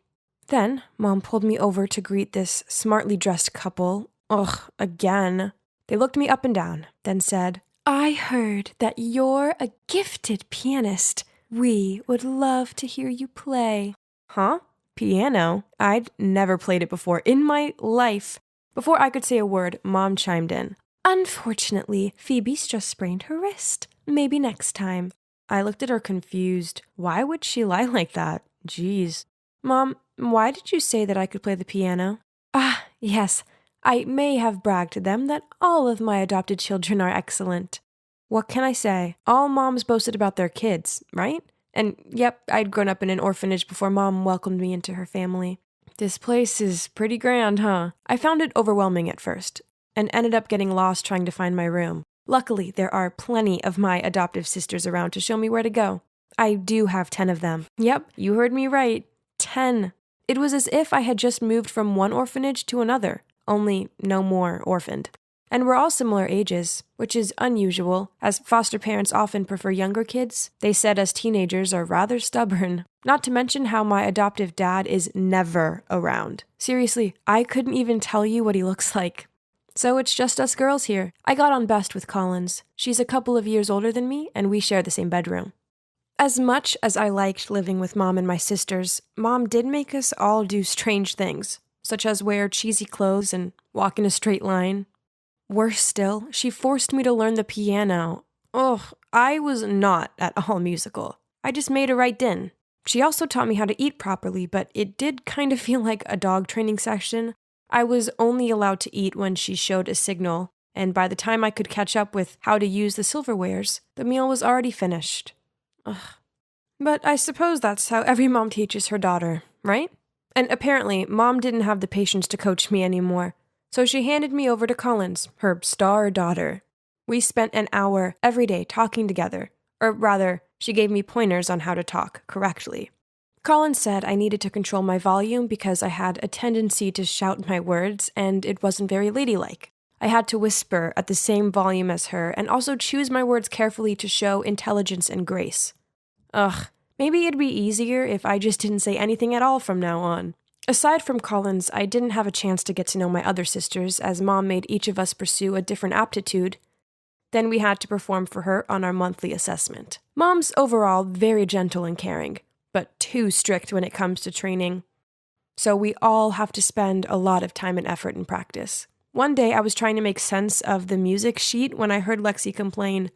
Then Mom pulled me over to greet this smartly dressed couple. Ugh, again. They looked me up and down, then said, I heard that you're a gifted pianist. We would love to hear you play. Huh? Piano? I'd never played it before in my life. Before I could say a word, Mom chimed in. Unfortunately, Phoebe's just sprained her wrist. Maybe next time. I looked at her confused. Why would she lie like that? Jeez. Mom, why did you say that I could play the piano? Ah, yes. I may have bragged to them that all of my adopted children are excellent. What can I say? All moms boasted about their kids, right? And yep, I'd grown up in an orphanage before Mom welcomed me into her family. This place is pretty grand, huh? I found it overwhelming at first, and ended up getting lost trying to find my room. Luckily, there are plenty of my adoptive sisters around to show me where to go. I do have 10 of them. Yep, you heard me right. 10. It was as if I had just moved from one orphanage to another, only no more orphaned. And we're all similar ages, which is unusual, as foster parents often prefer younger kids. They said us teenagers are rather stubborn. Not to mention how my adoptive dad is never around. Seriously, I couldn't even tell you what he looks like. So it's just us girls here. I got on best with Collins. She's a couple of years older than me, and we share the same bedroom. As much as I liked living with Mom and my sisters, Mom did make us all do strange things, such as wear cheesy clothes and walk in a straight line. Worse still, she forced me to learn the piano. Ugh, I was not at all musical. I just made a right din. She also taught me how to eat properly, but it did kind of feel like a dog training session. I was only allowed to eat when she showed a signal, and by the time I could catch up with how to use the silverwares, the meal was already finished. Ugh. But I suppose that's how every mom teaches her daughter, right? And apparently, Mom didn't have the patience to coach me anymore. So she handed me over to Collins, her star daughter. We spent an hour every day talking together, or rather, she gave me pointers on how to talk correctly. Collins said I needed to control my volume because I had a tendency to shout my words, and it wasn't very ladylike. I had to whisper at the same volume as her, and also choose my words carefully to show intelligence and grace. Ugh, maybe it'd be easier if I just didn't say anything at all from now on. Aside from Collins, I didn't have a chance to get to know my other sisters, as Mom made each of us pursue a different aptitude. Then we had to perform for her on our monthly assessment. Mom's overall very gentle and caring, but too strict when it comes to training. So we all have to spend a lot of time and effort in practice. One day I was trying to make sense of the music sheet when I heard Lexi complain,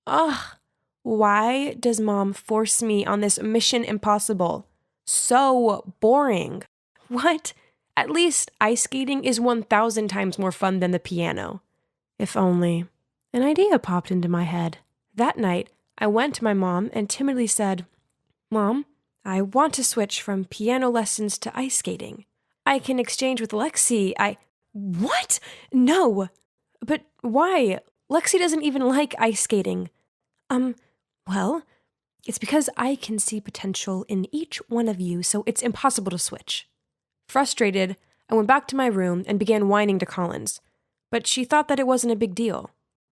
"Ugh, why does Mom force me on this Mission Impossible? So boring." What? At least ice skating is 1,000 times more fun than the piano. If only. An idea popped into my head. That night, I went to my mom and timidly said, "Mom, I want to switch from piano lessons to ice skating. I can exchange with Lexi. What? No. But why? Lexi doesn't even like ice skating. Well, it's because I can see potential in each one of you, so it's impossible to switch." Frustrated, I went back to my room and began whining to Collins, but she thought that it wasn't a big deal.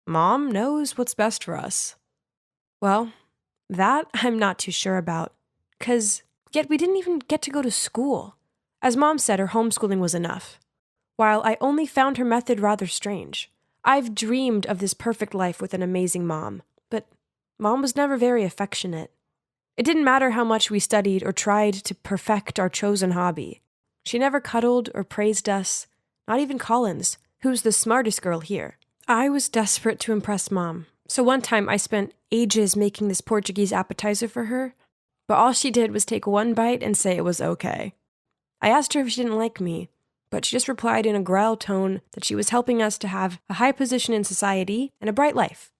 Mom knows what's best for us. Well, that I'm not too sure about, yet we didn't even get to go to school. As Mom said, her homeschooling was enough. While I only found her method rather strange, I've dreamed of this perfect life with an amazing mom, but Mom was never very affectionate. It didn't matter how much we studied or tried to perfect our chosen hobby. She never cuddled or praised us, not even Collins, who's the smartest girl here. I was desperate to impress Mom, so one time I spent ages making this Portuguese appetizer for her, but all she did was take one bite and say it was okay. I asked her if she didn't like me, but she just replied in a growl tone that she was helping us to have a high position in society and a bright life.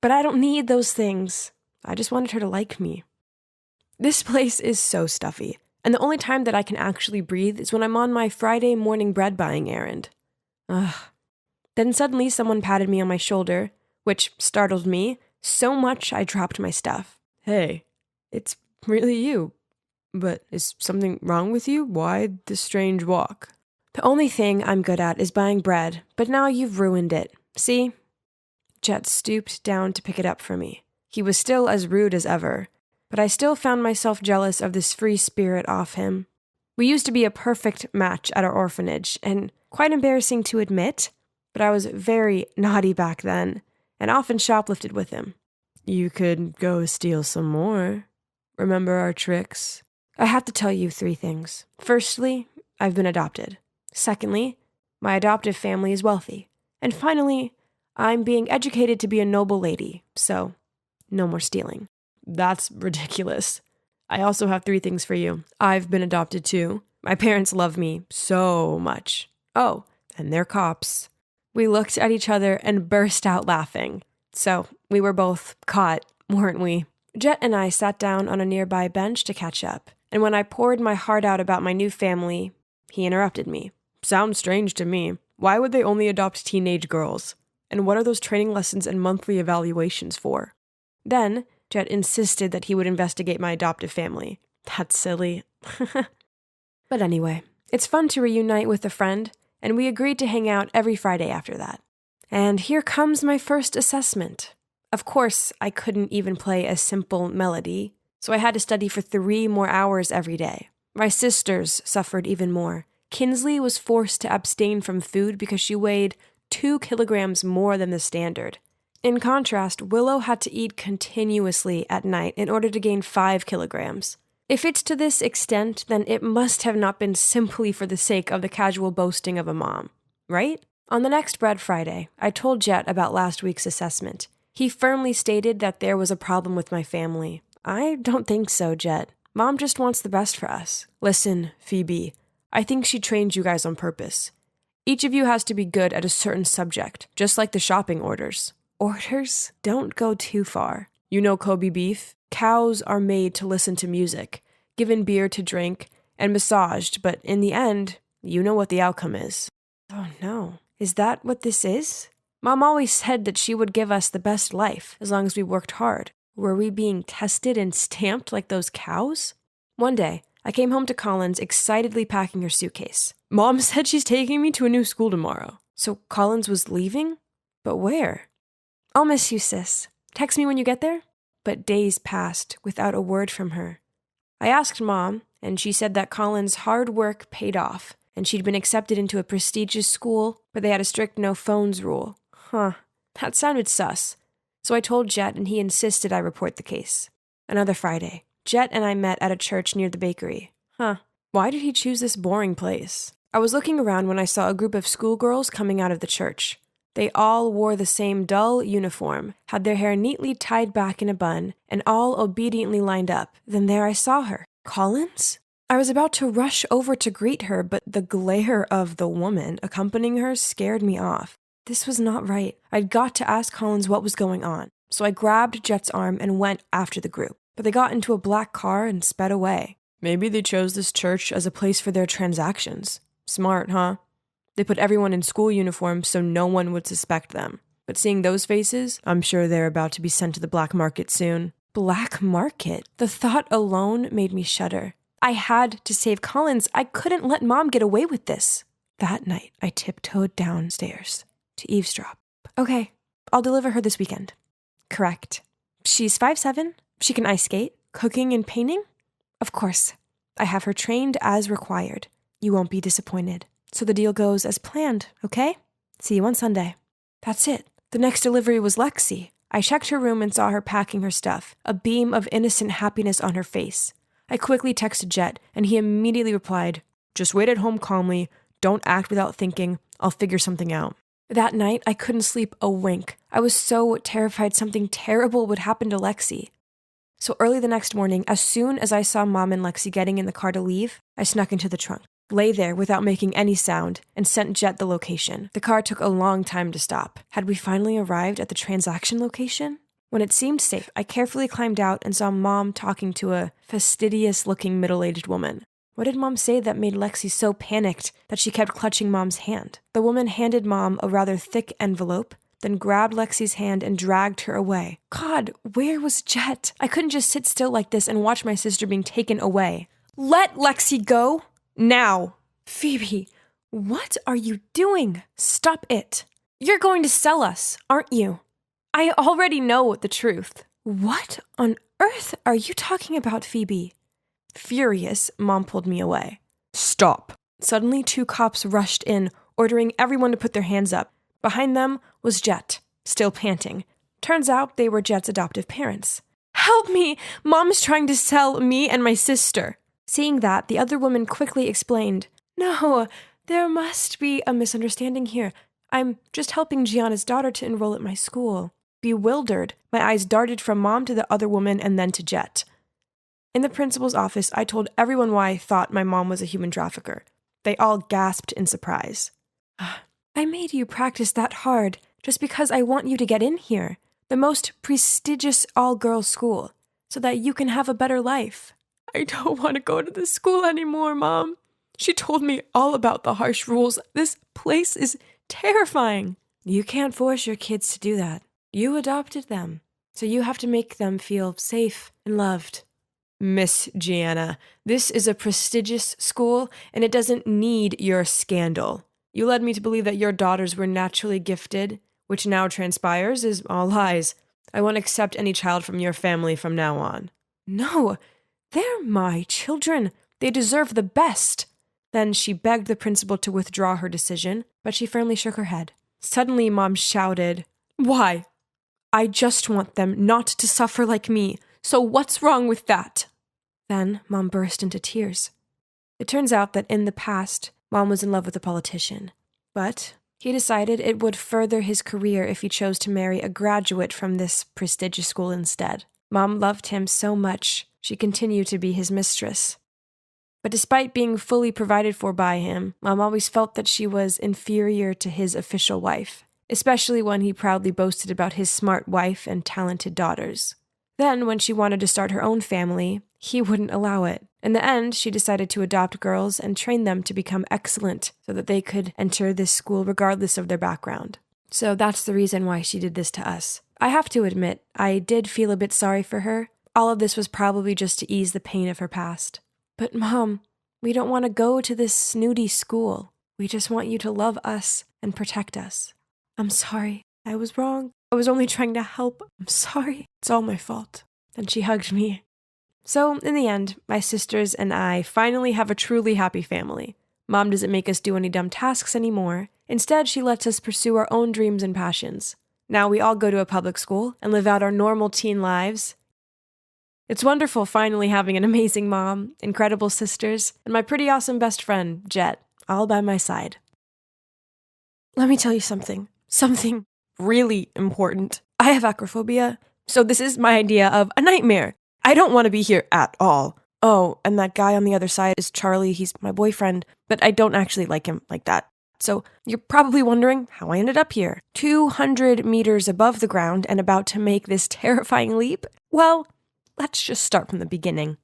But I don't need those things. I just wanted her to like me. This place is so stuffy, and the only time that I can actually breathe is when I'm on my Friday morning bread buying errand. Ugh. Then suddenly someone patted me on my shoulder, which startled me so much I dropped my stuff. "Hey, it's really you. But is something wrong with you? Why the strange walk?" "The only thing I'm good at is buying bread, but now you've ruined it. See?" Jet stooped down to pick it up for me. He was still as rude as ever, but I still found myself jealous of this free spirit off him. We used to be a perfect match at our orphanage, and quite embarrassing to admit, but I was very naughty back then, and often shoplifted with him. "You could go steal some more. Remember our tricks?" I have to tell you 3 things. Firstly, I've been adopted. Secondly, my adoptive family is wealthy. And finally, I'm being educated to be a noble lady, so no more stealing. That's ridiculous. I also have 3 things for you. I've been adopted too. My parents love me so much. Oh, and they're cops. We looked at each other and burst out laughing. So we were both caught, weren't we? Jet and I sat down on a nearby bench to catch up, and when I poured my heart out about my new family, he interrupted me. "Sounds strange to me. Why would they only adopt teenage girls? And what are those training lessons and monthly evaluations for?" Then, Jet insisted that he would investigate my adoptive family. That's silly. But anyway, it's fun to reunite with a friend, and we agreed to hang out every Friday after that. And here comes my first assessment. Of course, I couldn't even play a simple melody, so I had to study for 3 more hours every day. My sisters suffered even more. Kinsley was forced to abstain from food because she weighed 2 kilograms more than the standard. In contrast, Willow had to eat continuously at night in order to gain 5 kilograms. If it's to this extent, then it must have not been simply for the sake of the casual boasting of a mom, right? On the next Bread Friday, I told Jet about last week's assessment. He firmly stated that there was a problem with my family. I don't think so, Jet. Mom just wants the best for us. Listen, Phoebe, I think she trained you guys on purpose. Each of you has to be good at a certain subject, just like the shopping orders. Orders? Don't go too far. You know Kobe beef? Cows are made to listen to music, given beer to drink, and massaged, but in the end, you know what the outcome is. Oh no. Is that what this is? Mom always said that she would give us the best life as long as we worked hard. Were we being tested and stamped like those cows? One day, I came home to Collins excitedly packing her suitcase. Mom said she's taking me to a new school tomorrow. So Collins was leaving? But where? I'll miss you, sis. Text me when you get there? But days passed without a word from her. I asked Mom, and she said that Collins' hard work paid off, and she'd been accepted into a prestigious school, but they had a strict no phones rule. Huh, that sounded sus. So I told Jet, and he insisted I report the case. Another Friday, Jet and I met at a church near the bakery. Why did he choose this boring place? I was looking around when I saw a group of schoolgirls coming out of the church. They all wore the same dull uniform, had their hair neatly tied back in a bun, and all obediently lined up. Then there I saw her. Collins? I was about to rush over to greet her, but the glare of the woman accompanying her scared me off. This was not right. I'd got to ask Collins what was going on. So I grabbed Jet's arm and went after the group. But they got into a black car and sped away. Maybe they chose this church as a place for their transactions. Smart, huh? They put everyone in school uniforms so no one would suspect them. But seeing those faces, I'm sure they're about to be sent to the black market soon. Black market? The thought alone made me shudder. I had to save Collins. I couldn't let Mom get away with this. That night, I tiptoed downstairs to eavesdrop. Okay, I'll deliver her this weekend. Correct. She's 5'7". She can ice skate, cooking and painting. Of course, I have her trained as required. You won't be disappointed. So the deal goes as planned, okay? See you on Sunday. That's it. The next delivery was Lexi. I checked her room and saw her packing her stuff, a beam of innocent happiness on her face. I quickly texted Jet, and he immediately replied, "Just wait at home calmly. Don't act without thinking. I'll figure something out." That night, I couldn't sleep a wink. I was so terrified something terrible would happen to Lexi. So early the next morning, as soon as I saw Mom and Lexi getting in the car to leave, I snuck into the trunk, lay there without making any sound, and sent Jet the location. The car took a long time to stop. Had we finally arrived at the transaction location? When it seemed safe, I carefully climbed out and saw Mom talking to a fastidious-looking middle-aged woman. What did Mom say that made Lexi so panicked that she kept clutching Mom's hand? The woman handed Mom a rather thick envelope, then grabbed Lexi's hand and dragged her away. God, where was Jet? I couldn't just sit still like this and watch my sister being taken away. Let Lexi go! Now! Phoebe, what are you doing? Stop it. You're going to sell us, aren't you? I already know the truth. What on earth are you talking about, Phoebe? Furious, Mom pulled me away. Stop. Suddenly, 2 cops rushed in, ordering everyone to put their hands up. Behind them was Jet, still panting. Turns out they were Jet's adoptive parents. Help me! Mom is trying to sell me and my sister. Seeing that, the other woman quickly explained, "No, there must be a misunderstanding here. I'm just helping Gianna's daughter to enroll at my school." Bewildered, my eyes darted from Mom to the other woman and then to Jet. In the principal's office, I told everyone why I thought my mom was a human trafficker. They all gasped in surprise. I made you practice that hard just because I want you to get in here, the most prestigious all-girls school, so that you can have a better life. I don't want to go to this school anymore, Mom. She told me all about the harsh rules. This place is terrifying. You can't force your kids to do that. You adopted them, so you have to make them feel safe and loved. Miss Gianna, this is a prestigious school, and it doesn't need your scandal. You led me to believe that your daughters were naturally gifted, which now transpires is all lies. I won't accept any child from your family from now on. No, they're my children. They deserve the best. Then she begged the principal to withdraw her decision, but she firmly shook her head. Suddenly, Mom shouted, "Why? I just want them not to suffer like me, so what's wrong with that?" Then Mom burst into tears. It turns out that in the past, Mom was in love with a politician, but he decided it would further his career if he chose to marry a graduate from this prestigious school instead. Mom loved him so much, she continued to be his mistress. But despite being fully provided for by him, Mom always felt that she was inferior to his official wife, especially when he proudly boasted about his smart wife and talented daughters. Then, when she wanted to start her own family, he wouldn't allow it. In the end, she decided to adopt girls and train them to become excellent so that they could enter this school regardless of their background. So that's the reason why she did this to us. I have to admit, I did feel a bit sorry for her. All of this was probably just to ease the pain of her past. But Mom, we don't want to go to this snooty school. We just want you to love us and protect us. I'm sorry. I was wrong. I was only trying to help. I'm sorry. It's all my fault. Then she hugged me. So, in the end, my sisters and I finally have a truly happy family. Mom doesn't make us do any dumb tasks anymore. Instead, she lets us pursue our own dreams and passions. Now we all go to a public school and live out our normal teen lives. It's wonderful finally having an amazing mom, incredible sisters, and my pretty awesome best friend, Jet, all by my side. Let me tell you something. Something really important. I have acrophobia, so this is my idea of a nightmare. I don't want to be here at all. Oh, and that guy on the other side is Charlie. He's my boyfriend, but I don't actually like him like that. So you're probably wondering how I ended up here, 200 meters above the ground and about to make this terrifying leap. Well, let's just start from the beginning.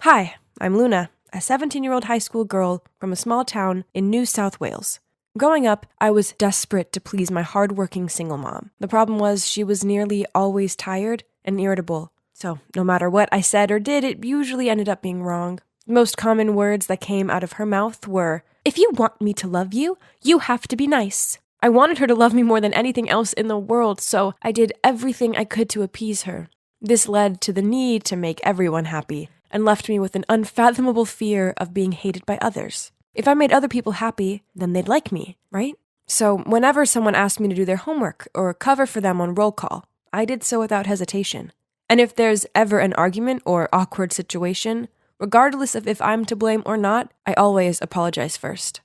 Hi, I'm Luna, a 17-year-old high school girl from a small town in New South Wales. Growing up, I was desperate to please my hardworking single mom. The problem was she was nearly always tired and irritable. So no matter what I said or did, it usually ended up being wrong. The most common words that came out of her mouth were, "If you want me to love you, you have to be nice." I wanted her to love me more than anything else in the world, so I did everything I could to appease her. This led to the need to make everyone happy, and left me with an unfathomable fear of being hated by others. If I made other people happy, then they'd like me, right? So whenever someone asked me to do their homework or cover for them on roll call, I did so without hesitation. And if there's ever an argument or awkward situation, regardless of if I'm to blame or not, I always apologize first.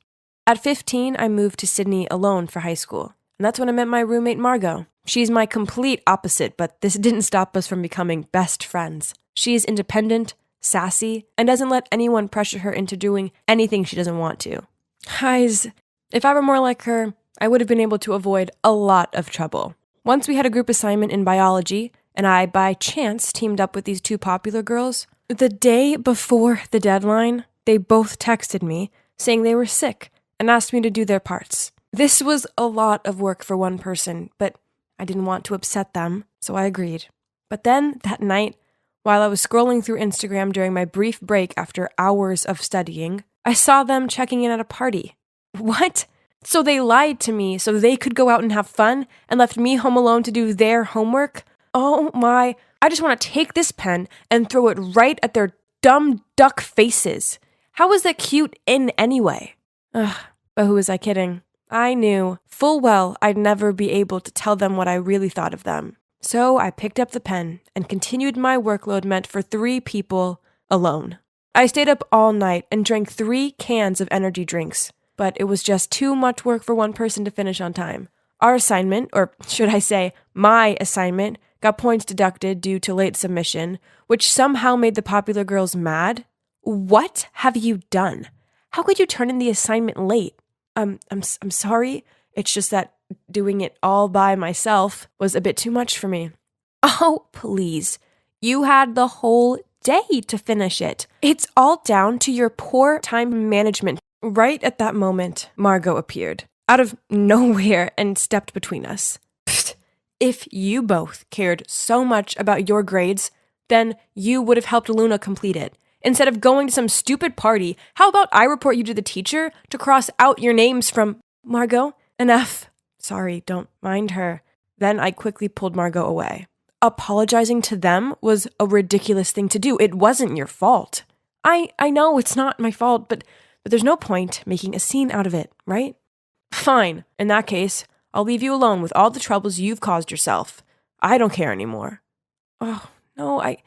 At 15, I moved to Sydney alone for high school, and that's when I met my roommate Margot. She's my complete opposite, but this didn't stop us from becoming best friends. She's independent, sassy, and doesn't let anyone pressure her into doing anything she doesn't want to. Guys, if I were more like her, I would have been able to avoid a lot of trouble. Once we had a group assignment in biology, and I, by chance, teamed up with these two popular girls. The day before the deadline, they both texted me saying they were sick and asked me to do their parts. This was a lot of work for one person, but I didn't want to upset them, so I agreed. But then, that night, while I was scrolling through Instagram during my brief break after hours of studying, I saw them checking in at a party. What? So they lied to me so they could go out and have fun and left me home alone to do their homework? Oh my, I just want to take this pen and throw it right at their dumb duck faces. How is that cute in anyway? Ugh, but who was I kidding? I knew full well I'd never be able to tell them what I really thought of them. So I picked up the pen and continued my workload meant for 3 people alone. I stayed up all night and drank 3 cans of energy drinks, but it was just too much work for one person to finish on time. Our assignment, or should I say, my assignment, got points deducted due to late submission, which somehow made the popular girls mad. What have you done? How could you turn in the assignment late? I'm sorry. It's just that doing it all by myself was a bit too much for me. Oh, please. You had the whole day to finish it. It's all down to your poor time management. Right at that moment, Margot appeared, out of nowhere, and stepped between us. If you both cared so much about your grades, then you would have helped Luna complete it. Instead of going to some stupid party, how about I report you to the teacher to cross out your names from... Margot, enough. Sorry, don't mind her. Then I quickly pulled Margot away. Apologizing to them was a ridiculous thing to do. It wasn't your fault. I know it's not my fault, but there's no point making a scene out of it, right? Fine. In that case, I'll leave you alone with all the troubles you've caused yourself. I don't care anymore. Oh, no, I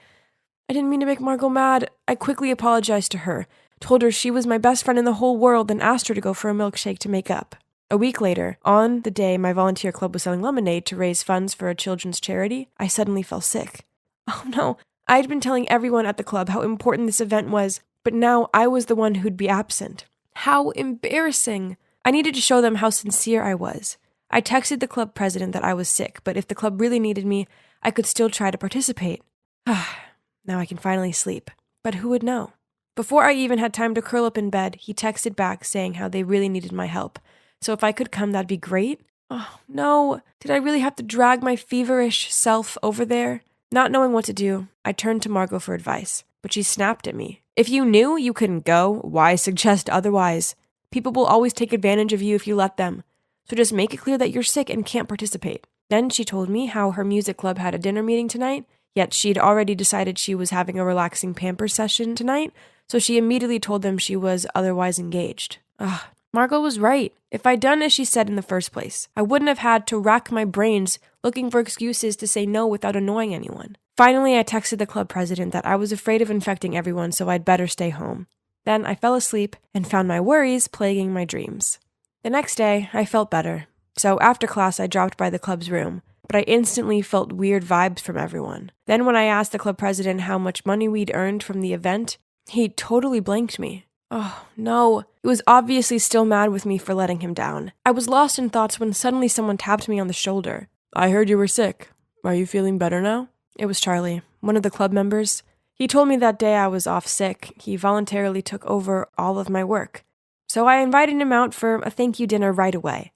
didn't mean to make Margot mad. I quickly apologized to her, told her she was my best friend in the whole world, and asked her to go for a milkshake to make up. A week later, on the day my volunteer club was selling lemonade to raise funds for a children's charity, I suddenly fell sick. Oh no, I'd been telling everyone at the club how important this event was, but now I was the one who'd be absent. How embarrassing. I needed to show them how sincere I was. I texted the club president that I was sick, but if the club really needed me, I could still try to participate. Now I can finally sleep. But who would know? Before I even had time to curl up in bed, he texted back saying how they really needed my help. So if I could come, that'd be great. Oh, no. Did I really have to drag my feverish self over there? Not knowing what to do, I turned to Margot for advice, but she snapped at me. If you knew you couldn't go, why suggest otherwise? People will always take advantage of you if you let them. So just make it clear that you're sick and can't participate. Then she told me how her music club had a dinner meeting tonight, yet she'd already decided she was having a relaxing pamper session tonight, so she immediately told them she was otherwise engaged. Margot was right. If I'd done as she said in the first place, I wouldn't have had to rack my brains looking for excuses to say no without annoying anyone. Finally, I texted the club president that I was afraid of infecting everyone, so I'd better stay home. Then I fell asleep and found my worries plaguing my dreams. The next day, I felt better. So after class, I dropped by the club's room, but I instantly felt weird vibes from everyone. Then when I asked the club president how much money we'd earned from the event, he totally blanked me. Oh, no. He was obviously still mad with me for letting him down. I was lost in thoughts when suddenly someone tapped me on the shoulder. I heard you were sick. Are you feeling better now? It was Charlie, one of the club members. He told me that day I was off sick. He voluntarily took over all of my work. So I invited him out for a thank you dinner right away.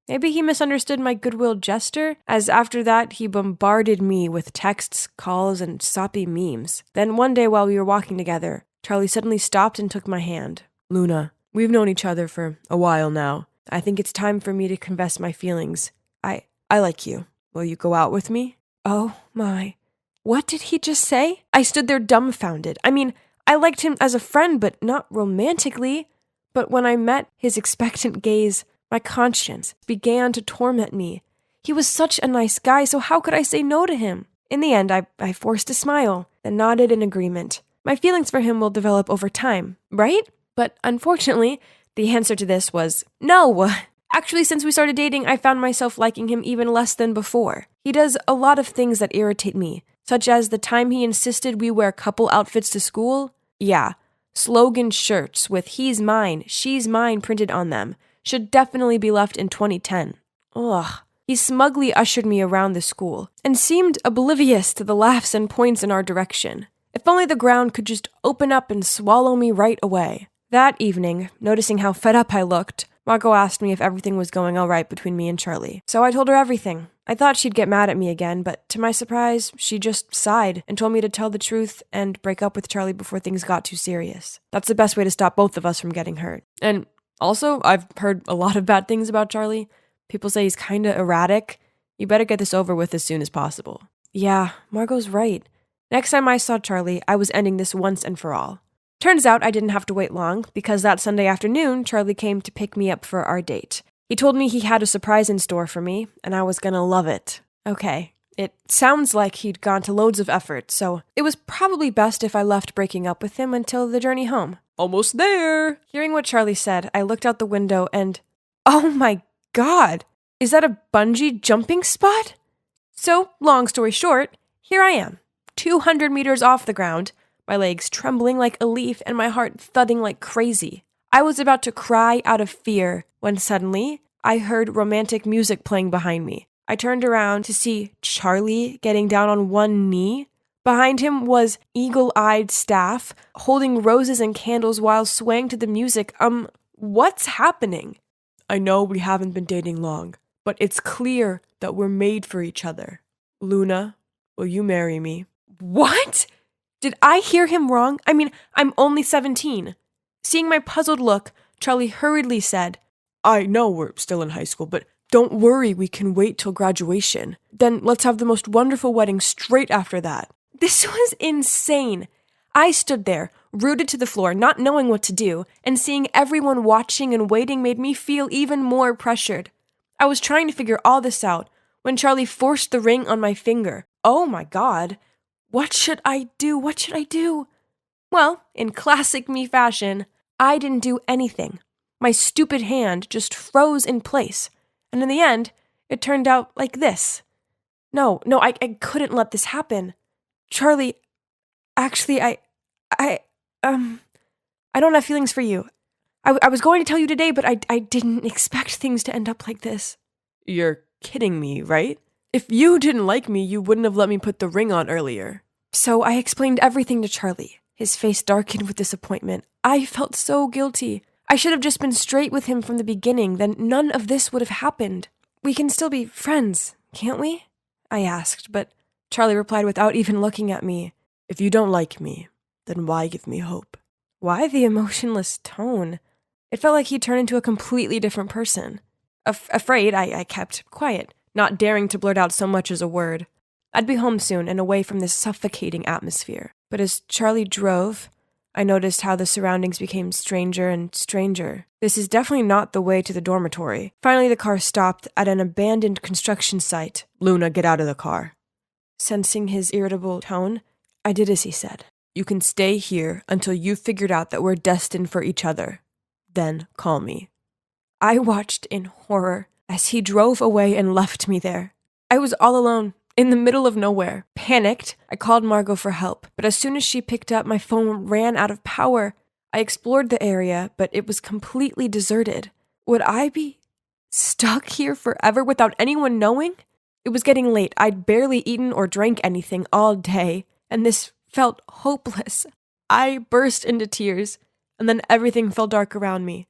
Maybe he misunderstood my goodwill gesture, as after that he bombarded me with texts, calls, and soppy memes. Then one day while we were walking together, Charlie suddenly stopped and took my hand. Luna, we've known each other for a while now. I think it's time for me to confess my feelings. I like you. Will you go out with me? Oh my. What did he just say? I stood there dumbfounded. I mean, I liked him as a friend, but not romantically. But when I met his expectant gaze, my conscience began to torment me. He was such a nice guy, so how could I say no to him? In the end, I forced a smile, then nodded in agreement. My feelings for him will develop over time, right? But unfortunately, the answer to this was no. Actually, since we started dating, I found myself liking him even less than before. He does a lot of things that irritate me, such as the time he insisted we wear couple outfits to school. Yeah, slogan shirts with "he's mine, she's mine" printed on them should definitely be left in 2010. Ugh. He smugly ushered me around the school and seemed oblivious to the laughs and points in our direction. If only the ground could just open up and swallow me right away. That evening, noticing how fed up I looked, Margot asked me if everything was going all right between me and Charlie. So I told her everything. I thought she'd get mad at me again, but to my surprise, she just sighed and told me to tell the truth and break up with Charlie before things got too serious. That's the best way to stop both of us from getting hurt. And also, I've heard a lot of bad things about Charlie. People say he's kinda erratic. You better get this over with as soon as possible. Yeah, Margot's right. Next time I saw Charlie, I was ending this once and for all. Turns out I didn't have to wait long, because that Sunday afternoon, Charlie came to pick me up for our date. He told me he had a surprise in store for me, and I was gonna love it. Okay, it sounds like he'd gone to loads of effort, so it was probably best if I left breaking up with him until the journey home. Almost there! Hearing what Charlie said, I looked out the window and... oh my god! Is that a bungee jumping spot? So, long story short, here I am. 200 meters off the ground, my legs trembling like a leaf and my heart thudding like crazy. I was about to cry out of fear when suddenly I heard romantic music playing behind me. I turned around to see Charlie getting down on one knee. Behind him was eagle-eyed staff holding roses and candles while swaying to the music. What's happening? I know we haven't been dating long, but it's clear that we're made for each other. Luna, will you marry me? What? Did I hear him wrong? I mean, I'm only 17. Seeing my puzzled look, Charlie hurriedly said, I know we're still in high school, but Don't worry, we can wait till graduation. Then let's have the most wonderful wedding straight after that. This was insane. I stood there, rooted to the floor, not knowing what to do, and seeing everyone watching and waiting made me feel even more pressured. I was trying to figure all this out when Charlie forced the ring on my finger. Oh my God. What should I do? What should I do? Well, in classic me fashion, I didn't do anything. My stupid hand just froze in place. And in the end, it turned out like this. No, I couldn't let this happen. Charlie, actually, I don't have feelings for you. I was going to tell you today, but I didn't expect things to end up like this. You're kidding me, right? If you didn't like me, you wouldn't have let me put the ring on earlier. So I explained everything to Charlie. His face darkened with disappointment. I felt so guilty. I should have just been straight with him from the beginning, then none of this would have happened. We can still be friends, can't we? I asked, but Charlie replied without even looking at me. If you don't like me, then why give me hope? Why the emotionless tone? It felt like he'd turned into a completely different person. Afraid, I kept quiet, not daring to blurt out so much as a word. I'd be home soon and away from this suffocating atmosphere. But as Charlie drove, I noticed how the surroundings became stranger and stranger. This is definitely not the way to the dormitory. Finally, the car stopped at an abandoned construction site. Luna, get out of the car. Sensing his irritable tone, I did as he said. You can stay here until you've figured out that we're destined for each other. Then call me. I watched in horror as he drove away and left me there. I was all alone, in the middle of nowhere. Panicked, I called Margot for help, but as soon as she picked up, my phone ran out of power. I explored the area, but it was completely deserted. Would I be stuck here forever without anyone knowing? It was getting late. I'd barely eaten or drank anything all day, and this felt hopeless. I burst into tears, and then everything fell dark around me.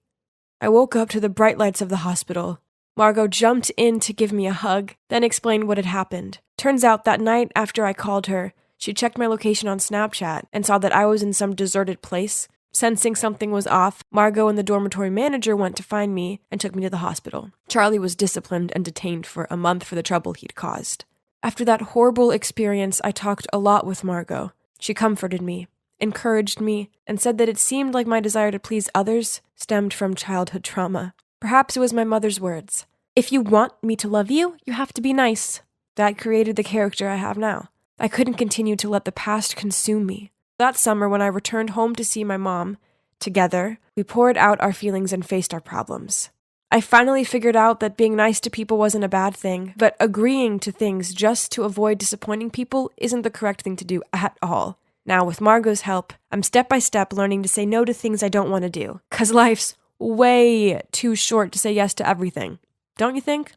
I woke up to the bright lights of the hospital. Margot jumped in to give me a hug, then explained what had happened. Turns out that night after I called her, she checked my location on Snapchat and saw that I was in some deserted place. Sensing something was off, Margot and the dormitory manager went to find me and took me to the hospital. Charlie was disciplined and detained for a month for the trouble he'd caused. After that horrible experience, I talked a lot with Margot. She comforted me, encouraged me, and said that it seemed like my desire to please others stemmed from childhood trauma. Perhaps it was my mother's words. If you want me to love you, you have to be nice. That created the character I have now. I couldn't continue to let the past consume me. That summer, when I returned home to see my mom, together, we poured out our feelings and faced our problems. I finally figured out that being nice to people wasn't a bad thing, but agreeing to things just to avoid disappointing people isn't the correct thing to do at all. Now, with Margot's help, I'm step by step learning to say no to things I don't want to do, 'cause life's way too short to say yes to everything. Don't you think?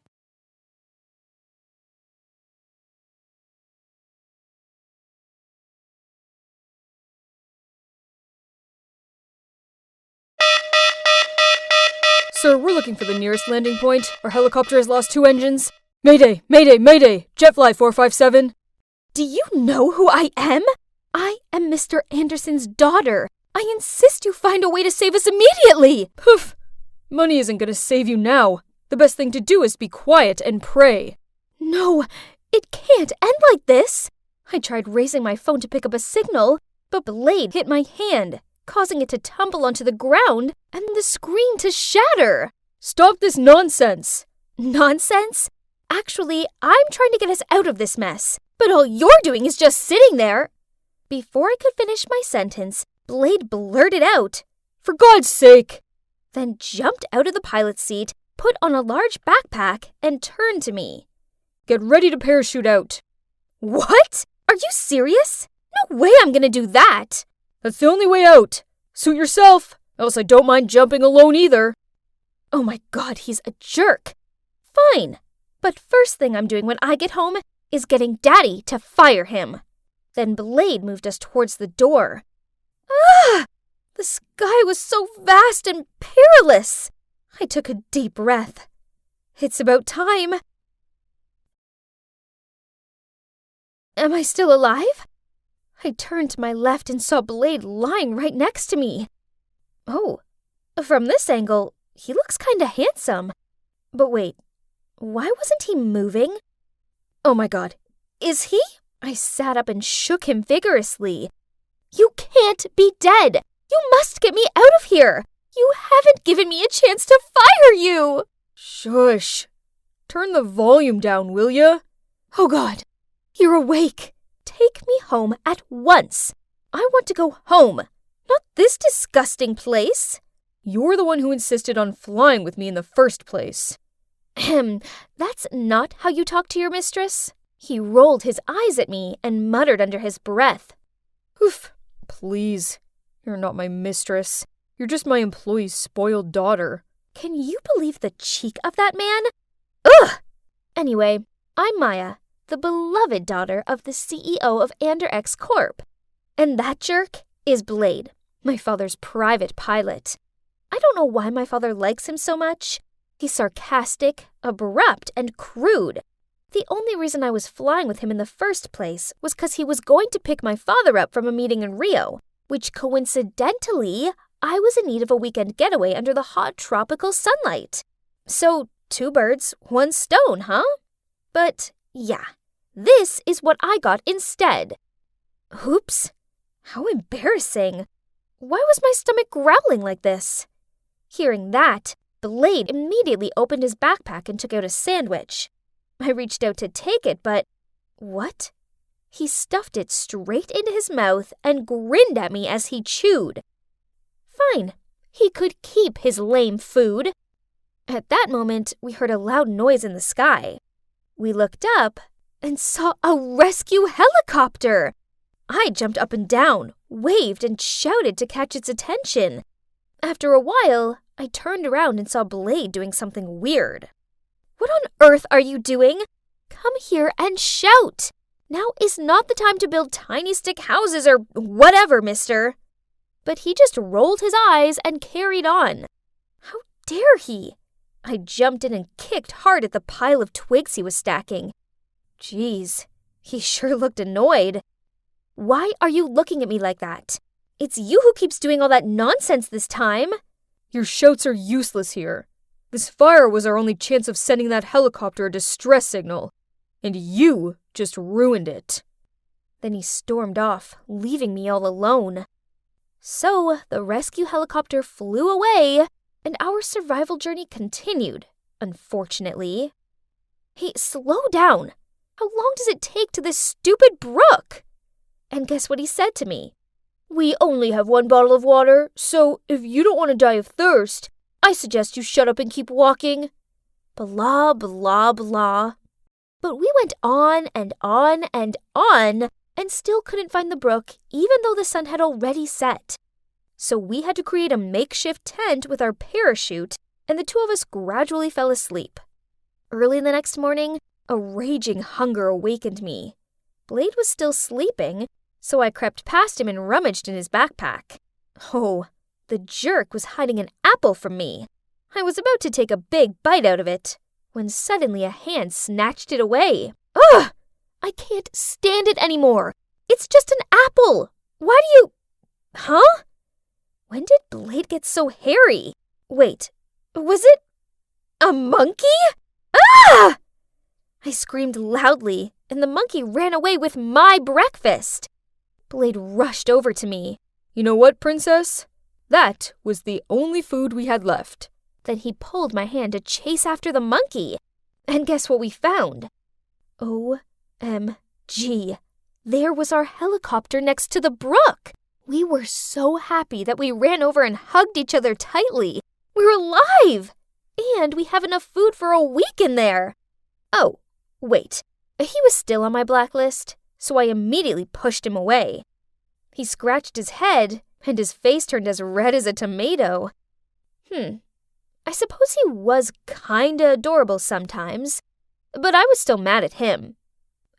Sir, we're looking for the nearest landing point. Our helicopter has lost 2 engines. Mayday! Mayday! Mayday! Jetfly 457! Do you know who I am? I am Mr. Anderson's daughter. I insist you find a way to save us immediately! Poof! Money isn't gonna save you now. The best thing to do is be quiet and pray. No, it can't end like this. I tried raising my phone to pick up a signal, but Blade hit my hand, causing it to tumble onto the ground and the screen to shatter. Stop this nonsense! Nonsense? Actually, I'm trying to get us out of this mess, but all you're doing is just sitting there. Before I could finish my sentence, Blade blurted out, For God's sake! Then jumped out of the pilot's seat, put on a large backpack, and turned to me. Get ready to parachute out. What? Are you serious? No way I'm gonna do that. That's the only way out. Suit yourself, else I don't mind jumping alone either. Oh my God, he's a jerk. Fine. But first thing I'm doing when I get home is getting Daddy to fire him. Then Blade moved us towards the door. Ah! The sky was so vast and perilous. I took a deep breath. It's about time. Am I still alive? I turned to my left and saw Blade lying right next to me. Oh, from this angle, he looks kinda handsome. But wait, Why wasn't he moving? Oh my god, is he? I sat up and shook him vigorously. You can't be dead! You must get me out of here! You haven't given me a chance to fire you! Shush. Turn the volume down, will ya? Oh god, you're awake. Take me home at once. I want to go home, not this disgusting place. You're the one who insisted on flying with me in the first place. That's not how you talk to your mistress. He rolled his eyes at me and muttered under his breath. Oof, please. You're not my mistress. You're just my employee's spoiled daughter. Can you believe the cheek of that man? Ugh! Anyway, I'm Maya, the beloved daughter of the CEO of Anderx Corp. And that jerk is Blade, my father's private pilot. I don't know why my father likes him so much. He's sarcastic, abrupt, and crude. The only reason I was flying with him in the first place was because he was going to pick my father up from a meeting in Rio, which coincidentally, I was in need of a weekend getaway under the hot tropical sunlight. So, 2 birds, 1 stone, huh? But, yeah, this is what I got instead. Oops, how embarrassing. Why was my stomach growling like this? Hearing that, Blade immediately opened his backpack and took out a sandwich. I reached out to take it, but what? He stuffed it straight into his mouth and grinned at me as he chewed. Fine, he could keep his lame food. At that moment, we heard a loud noise in the sky. We looked up and saw a rescue helicopter. I jumped up and down, waved, and shouted to catch its attention. After a while, I turned around and saw Blade doing something weird. What on earth are you doing? Come here and shout. Now is not the time to build tiny stick houses or whatever, mister. But he just rolled his eyes and carried on. How dare he? I jumped in and kicked hard at the pile of twigs he was stacking. Geez, he sure looked annoyed. Why are you looking at me like that? It's you who keeps doing all that nonsense this time. Your shouts are useless here. This fire was our only chance of sending that helicopter a distress signal, and you just ruined it. Then he stormed off, leaving me all alone. So the rescue helicopter flew away, and our survival journey continued, unfortunately. Hey, slow down. How long does it take to this stupid brook? And guess what he said to me? We only have 1 bottle of water, so if you don't want to die of thirst, I suggest you shut up and keep walking. Blah, blah, blah. But we went on and on and on, and still couldn't find the brook, even though the sun had already set. So we had to create a makeshift tent with our parachute, and the 2 of us gradually fell asleep. Early the next morning, a raging hunger awakened me. Blade was still sleeping, so I crept past him and rummaged in his backpack. Oh, the jerk was hiding an apple from me. I was about to take a big bite out of it, when suddenly a hand snatched it away. Ugh! I can't stand it anymore. It's just an apple. Why do you... Huh? When did Blade get so hairy? Wait, was it a monkey? Ah! I screamed loudly, and the monkey ran away with my breakfast. Blade rushed over to me. You know what, princess? That was the only food we had left. Then he pulled my hand to chase after the monkey. And guess what we found? OMG. There was our helicopter next to the brook. We were so happy that we ran over and hugged each other tightly. We're alive! And we have enough food for a week in there. Oh, wait. He was still on my blacklist, so I immediately pushed him away. He scratched his head, and his face turned as red as a tomato. I suppose he was kinda adorable sometimes, but I was still mad at him.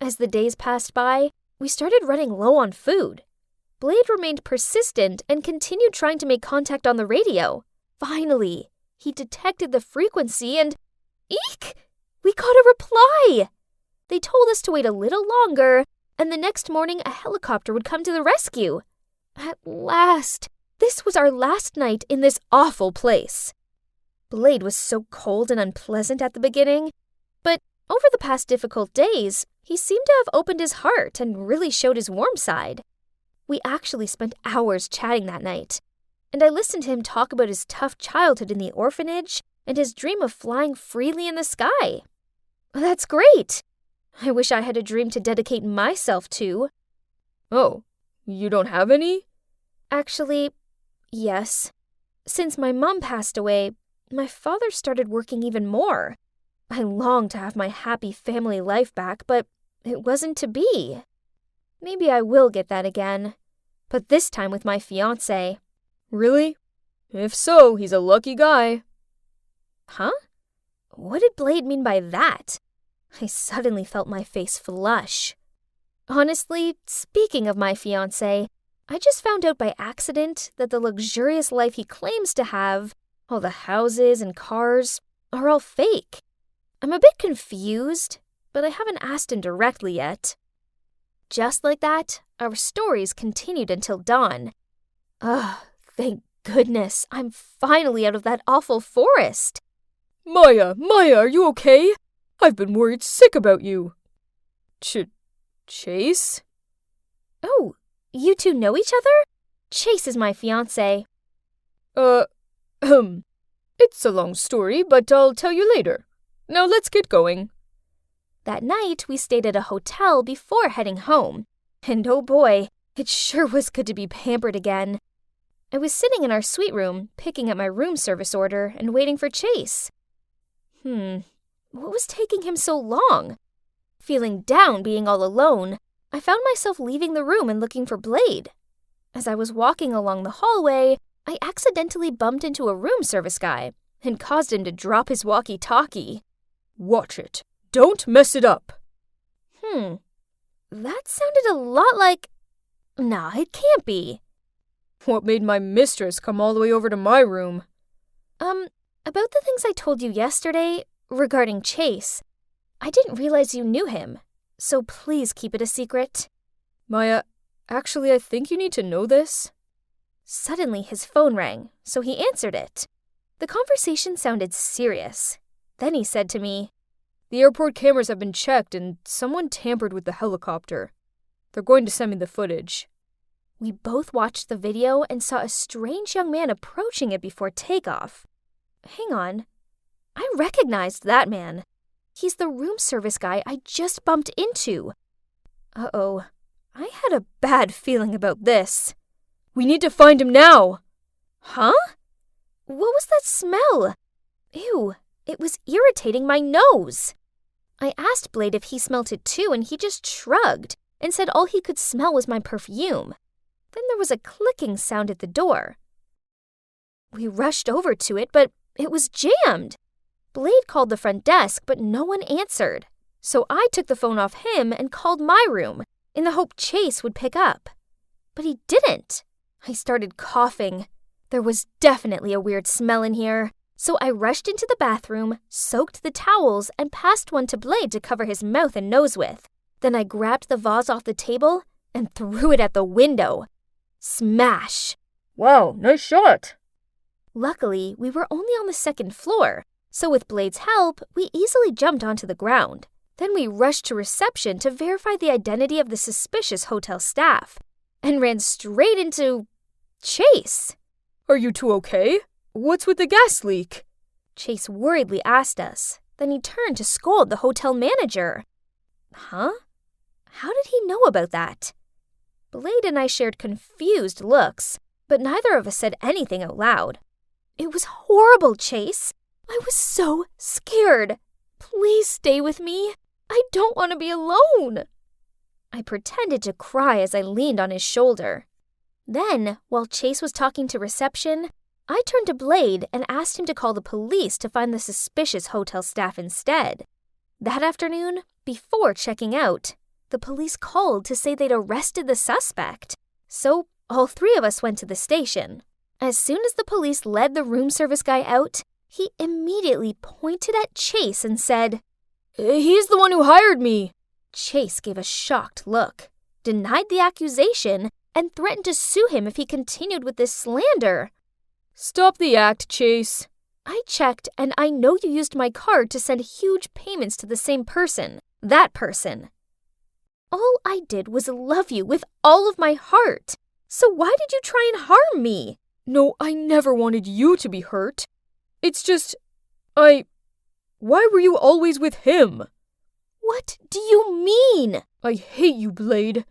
As the days passed by, we started running low on food. Blade remained persistent and continued trying to make contact on the radio. Finally, he detected the frequency and... Eek! We got a reply! They told us to wait a little longer, and the next morning a helicopter would come to the rescue. At last! This was our last night in this awful place. Blade was so cold and unpleasant at the beginning. Over the past difficult days, he seemed to have opened his heart and really showed his warm side. We actually spent hours chatting that night, and I listened to him talk about his tough childhood in the orphanage and his dream of flying freely in the sky. That's great! I wish I had a dream to dedicate myself to. Oh, you don't have any? Actually, yes. Since my mom passed away, my father started working even more. I longed to have my happy family life back, but it wasn't to be. Maybe I will get that again, but this time with my fiancé. Really? If so, he's a lucky guy. Huh? What did Blade mean by that? I suddenly felt my face flush. Honestly, speaking of my fiancé, I just found out by accident that the luxurious life he claims to have, all the houses and cars, are all fake. I'm a bit confused, but I haven't asked him directly yet. Just like that, our stories continued until dawn. Thank goodness, I'm finally out of that awful forest. Maya, are you okay? I've been worried sick about you. Chase? Oh, you two know each other? Chase is my fiancé. It's a long story, but I'll tell you later. Now let's get going. That night, we stayed at a hotel before heading home. And oh boy, it sure was good to be pampered again. I was sitting in our suite room, picking up my room service order and waiting for Chase. What was taking him so long? Feeling down being all alone, I found myself leaving the room and looking for Blade. As I was walking along the hallway, I accidentally bumped into a room service guy and caused him to drop his walkie-talkie. Watch it. Don't mess it up. That sounded a lot like... Nah, it can't be. What made my mistress come all the way over to my room? About the things I told you yesterday regarding Chase, I didn't realize you knew him, so please keep it a secret. Maya, actually, I think you need to know this. Suddenly, his phone rang, so he answered it. The conversation sounded serious. Then he said to me, "The airport cameras have been checked and someone tampered with the helicopter. They're going to send me the footage." We both watched the video and saw a strange young man approaching it before takeoff. Hang on. I recognized that man. He's the room service guy I just bumped into. Uh-oh. I had a bad feeling about this. We need to find him now. Huh? What was that smell? Ew, it was irritating my nose. I asked Blade if he smelt it too, and he just shrugged and said all he could smell was my perfume. Then there was a clicking sound at the door. We rushed over to it, but it was jammed. Blade called the front desk, but no one answered. So I took the phone off him and called my room, in the hope Chase would pick up. But he didn't. I started coughing. There was definitely a weird smell in here. So I rushed into the bathroom, soaked the towels, and passed one to Blade to cover his mouth and nose with. Then I grabbed the vase off the table and threw it at the window. Smash! Wow, nice shot. Luckily, we were only on the second floor, so with Blade's help, we easily jumped onto the ground. Then we rushed to reception to verify the identity of the suspicious hotel staff, and ran straight into... Chase! Are you two okay? What's with the gas leak? Chase worriedly asked us. Then he turned to scold the hotel manager. Huh? How did he know about that? Blade and I shared confused looks, but neither of us said anything out loud. It was horrible, Chase. I was so scared. Please stay with me. I don't want to be alone. I pretended to cry as I leaned on his shoulder. Then, while Chase was talking to reception, I turned to Blade and asked him to call the police to find the suspicious hotel staff instead. That afternoon, before checking out, the police called to say they'd arrested the suspect. So, all three of us went to the station. As soon as the police led the room service guy out, he immediately pointed at Chase and said, "He's the one who hired me." Chase gave a shocked look, denied the accusation, and threatened to sue him if he continued with this slander. Stop the act, Chase. I checked, and I know you used my card to send huge payments to the same person. That person. All I did was love you with all of my heart. So why did you try and harm me? No, I never wanted you to be hurt. It's just, why were you always with him? What do you mean? I hate you, Blade.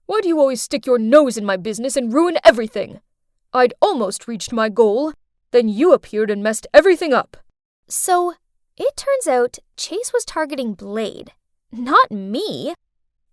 Why do you always stick your nose in my business and ruin everything? I'd almost reached my goal. Then you appeared and messed everything up. So, it turns out Chase was targeting Blade, not me.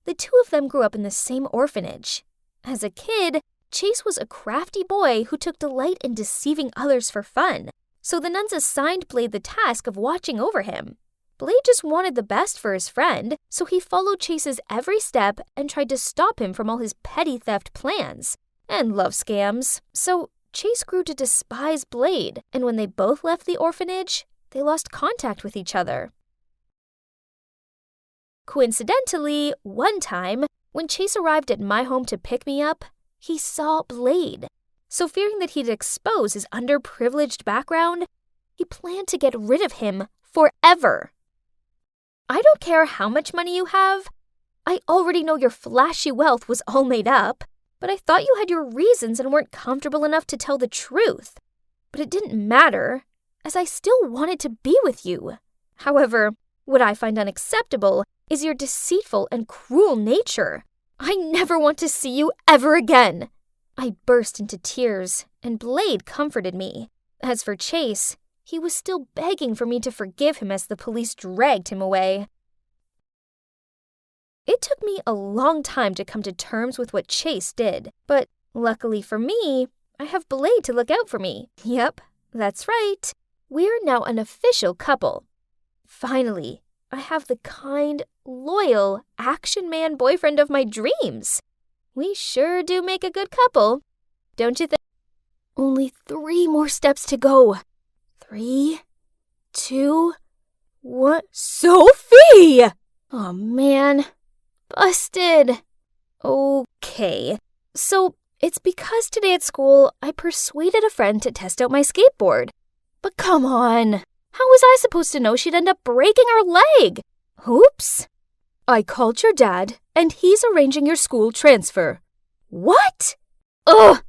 The two of them grew up in the same orphanage. As a kid, Chase was a crafty boy who took delight in deceiving others for fun, so the nuns assigned Blade the task of watching over him. Blade just wanted the best for his friend, so he followed Chase's every step and tried to stop him from all his petty theft plans and love scams. So Chase grew to despise Blade, and when they both left the orphanage, they lost contact with each other. Coincidentally, one time, when Chase arrived at my home to pick me up, he saw Blade. So fearing that he'd expose his underprivileged background, he planned to get rid of him forever. I don't care how much money you have. I already know your flashy wealth was all made up, but I thought you had your reasons and weren't comfortable enough to tell the truth. But it didn't matter, as I still wanted to be with you. However, what I find unacceptable is your deceitful and cruel nature. I never want to see you ever again. I burst into tears, and Blade comforted me. As for Chase, he was still begging for me to forgive him as the police dragged him away. It took me a long time to come to terms with what Chase did, but luckily for me, I have Blade to look out for me. Yep, that's right. We're now an official couple. Finally, I have the kind, loyal, action man boyfriend of my dreams. We sure do make a good couple, don't you think? Only 3 more steps to go. 3, 2, 1. Sophie! Oh man, busted. Okay, so it's because today at school I persuaded a friend to test out my skateboard. But come on, how was I supposed to know she'd end up breaking her leg? Oops. I called your dad, and he's arranging your school transfer. What? Ugh!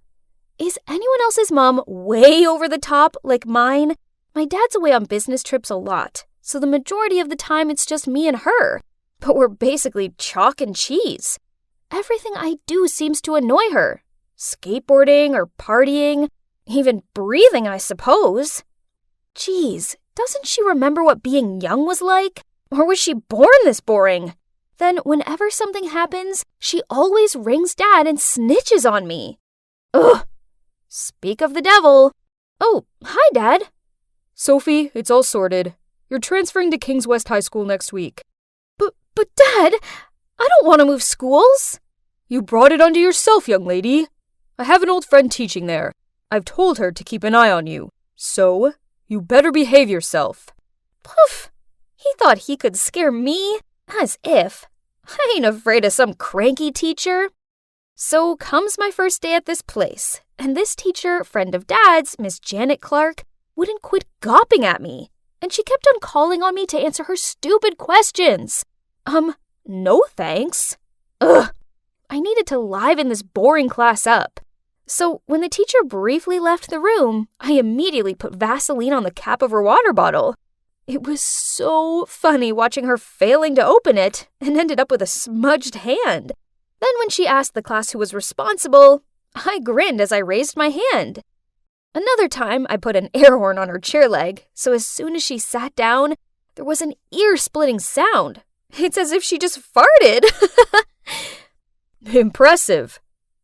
Is anyone else's mom way over the top like mine? My dad's away on business trips a lot, so the majority of the time it's just me and her. But we're basically chalk and cheese. Everything I do seems to annoy her. Skateboarding or partying, even breathing, I suppose. Geez, doesn't she remember what being young was like? Or was she born this boring? Then whenever something happens, she always rings Dad and snitches on me. Ugh! Speak of the devil. Oh, hi, Dad. Sophie, it's all sorted. You're transferring to Kings West High School next week. But Dad, I don't want to move schools. You brought it onto yourself, young lady. I have an old friend teaching there. I've told her to keep an eye on you. So, you better behave yourself. Poof! He thought he could scare me? As if. I ain't afraid of some cranky teacher. So comes my first day at this place, and this teacher, friend of Dad's, Miss Janet Clark, wouldn't quit gawping at me, and she kept on calling on me to answer her stupid questions. No thanks. Ugh. I needed to liven this boring class up. So when the teacher briefly left the room, I immediately put Vaseline on the cap of her water bottle. It was so funny watching her failing to open it and ended up with a smudged hand. Then when she asked the class who was responsible, I grinned as I raised my hand. Another time, I put an air horn on her chair leg, so as soon as she sat down, there was an ear-splitting sound. It's as if she just farted. Impressive.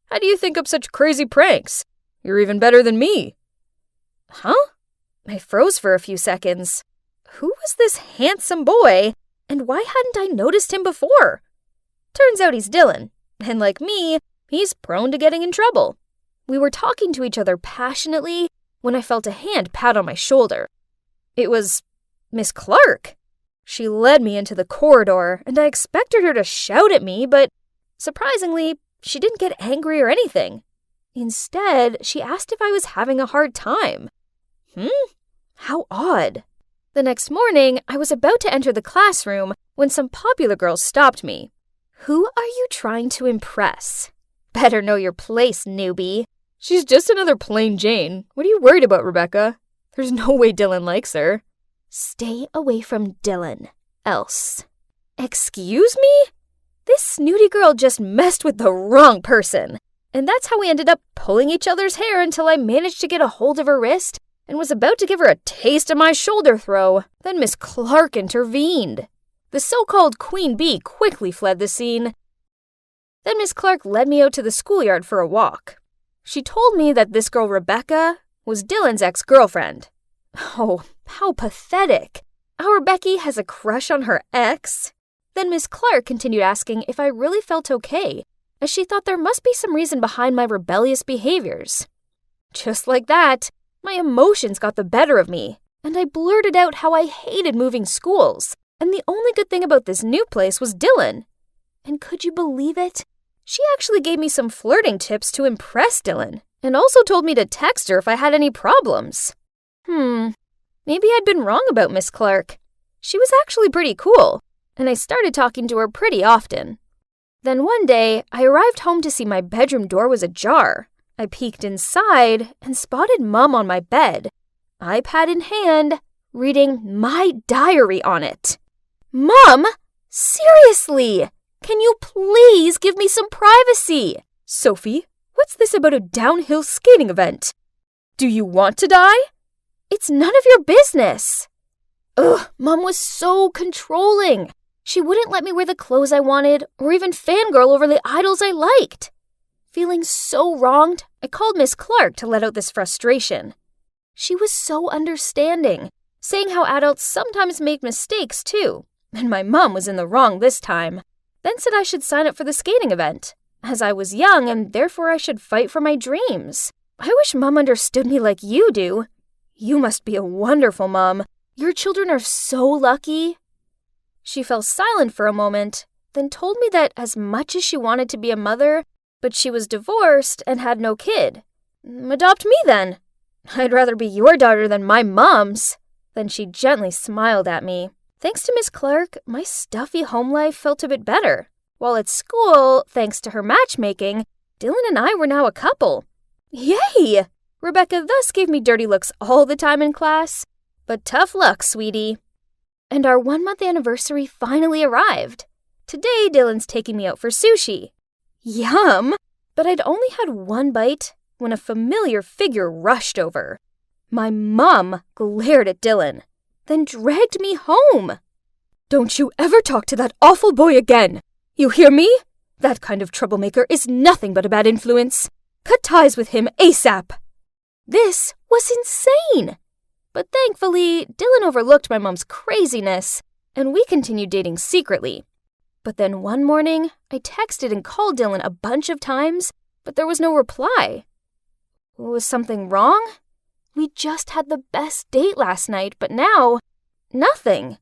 How do you think up such crazy pranks? You're even better than me. Huh? I froze for a few seconds. Who was this handsome boy, and why hadn't I noticed him before? Turns out he's Dylan, and like me, he's prone to getting in trouble. We were talking to each other passionately when I felt a hand pat on my shoulder. It was Miss Clark. She led me into the corridor, and I expected her to shout at me, but surprisingly, she didn't get angry or anything. Instead, she asked if I was having a hard time. How odd. odd. The next morning, I was about to enter the classroom when some popular girls stopped me. Who are you trying to impress? Better know your place, newbie. She's just another plain Jane. What are you worried about, Rebecca? There's no way Dylan likes her. Stay away from Dylan, else. Excuse me? This snooty girl just messed with the wrong person. And that's how we ended up pulling each other's hair until I managed to get a hold of her wrist and was about to give her a taste of my shoulder throw. Then Miss Clark intervened. The so-called Queen Bee quickly fled the scene. Then Miss Clark led me out to the schoolyard for a walk. She told me that this girl Rebecca was Dylan's ex-girlfriend. Oh, how pathetic. Our Becky has a crush on her ex. Then Miss Clark continued asking if I really felt okay, as she thought there must be some reason behind my rebellious behaviors. Just like that, my emotions got the better of me, and I blurted out how I hated moving schools, and the only good thing about this new place was Dylan. And could you believe it? She actually gave me some flirting tips to impress Dylan, and also told me to text her if I had any problems. Maybe I'd been wrong about Miss Clark. She was actually pretty cool, and I started talking to her pretty often. Then one day, I arrived home to see my bedroom door was ajar. I peeked inside and spotted Mom on my bed, iPad in hand, reading my diary on it. Mom, seriously, can you please give me some privacy? Sophie, what's this about a downhill skating event? Do you want to die? It's none of your business. Ugh, Mom was so controlling. She wouldn't let me wear the clothes I wanted or even fangirl over the idols I liked. Feeling so wronged, I called Miss Clark to let out this frustration. She was so understanding, saying how adults sometimes make mistakes too, and my mom was in the wrong this time. Then said I should sign up for the skating event, as I was young and therefore I should fight for my dreams. I wish Mom understood me like you do. You must be a wonderful mom. Your children are so lucky. She fell silent for a moment, then told me that as much as she wanted to be a mother, but she was divorced and had no kid. Adopt me then. I'd rather be your daughter than my mom's. Then she gently smiled at me. Thanks to Miss Clark, my stuffy home life felt a bit better. While at school, thanks to her matchmaking, Dylan and I were now a couple. Yay! Rebecca thus gave me dirty looks all the time in class, but tough luck, sweetie. And our 1-month anniversary finally arrived. Today, Dylan's taking me out for sushi. Yum! But I'd only had one bite when a familiar figure rushed over. My mom glared at Dylan, then dragged me home. Don't you ever talk to that awful boy again! You hear me? That kind of troublemaker is nothing but a bad influence. Cut ties with him ASAP! This was insane! But thankfully, Dylan overlooked my mom's craziness, and we continued dating secretly. But then one morning, I texted and called Dylan a bunch of times, but there was no reply. Was something wrong? We just had the best date last night, but now, nothing.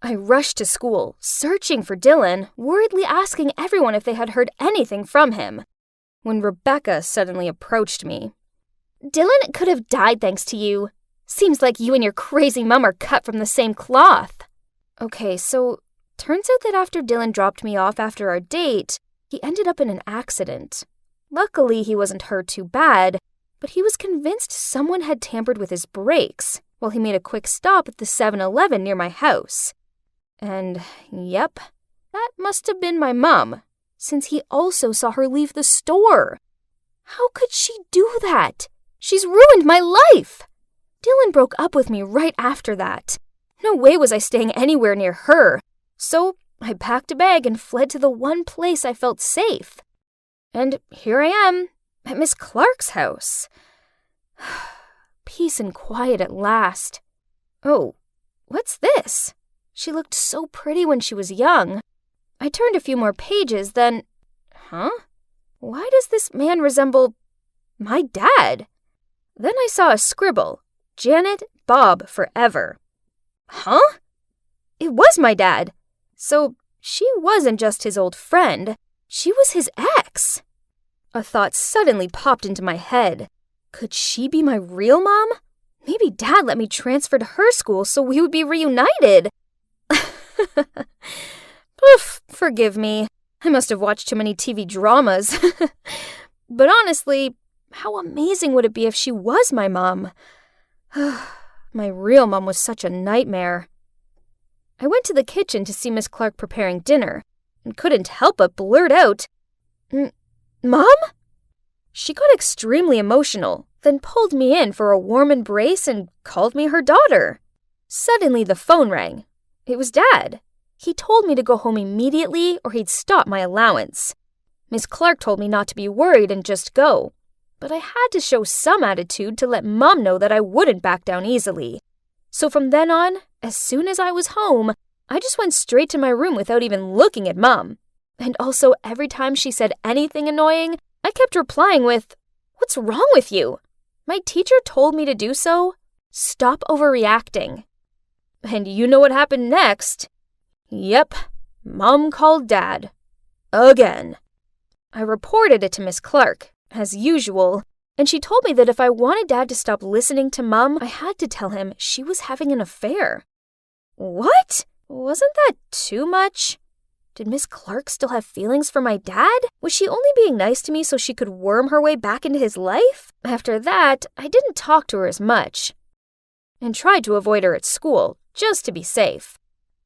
I rushed to school, searching for Dylan, worriedly asking everyone if they had heard anything from him, when Rebecca suddenly approached me. Dylan could have died thanks to you. Seems like you and your crazy mom are cut from the same cloth. Okay, so turns out that after Dylan dropped me off after our date, he ended up in an accident. Luckily, he wasn't hurt too bad, but he was convinced someone had tampered with his brakes while he made a quick stop at the 7-Eleven near my house. And, yep, that must have been my mom, since he also saw her leave the store. How could she do that? She's ruined my life! Dylan broke up with me right after that. No way was I staying anywhere near her. So I packed a bag and fled to the one place I felt safe. And here I am, at Miss Clark's house. Peace and quiet at last. Oh, what's this? She looked so pretty when she was young. I turned a few more pages, then... Why does this man resemble my dad? Then I saw a scribble. Janet, Bob, forever. It was my dad. So she wasn't just his old friend. She was his ex. A thought suddenly popped into my head. Could she be my real mom? Maybe Dad let me transfer to her school so we would be reunited. Oof, forgive me. I must have watched too many TV dramas. But honestly, how amazing would it be if she was my mom? My real mom was such a nightmare. I went to the kitchen to see Miss Clark preparing dinner and couldn't help but blurt out, "Mom?" She got extremely emotional, then pulled me in for a warm embrace and called me her daughter. Suddenly the phone rang. It was Dad. He told me to go home immediately or he'd stop my allowance. Miss Clark told me not to be worried and just go, but I had to show some attitude to let Mom know that I wouldn't back down easily. So from then on, as soon as I was home, I just went straight to my room without even looking at Mom. And also every time she said anything annoying, I kept replying with, "What's wrong with you? My teacher told me to do so. Stop overreacting." And you know what happened next? Yep, Mom called Dad. Again. I reported it to Miss Clark, as usual, and she told me that if I wanted Dad to stop listening to Mom, I had to tell him she was having an affair. What? Wasn't that too much? Did Miss Clark still have feelings for my dad? Was she only being nice to me so she could worm her way back into his life? After that, I didn't talk to her as much, and tried to avoid her at school, just to be safe.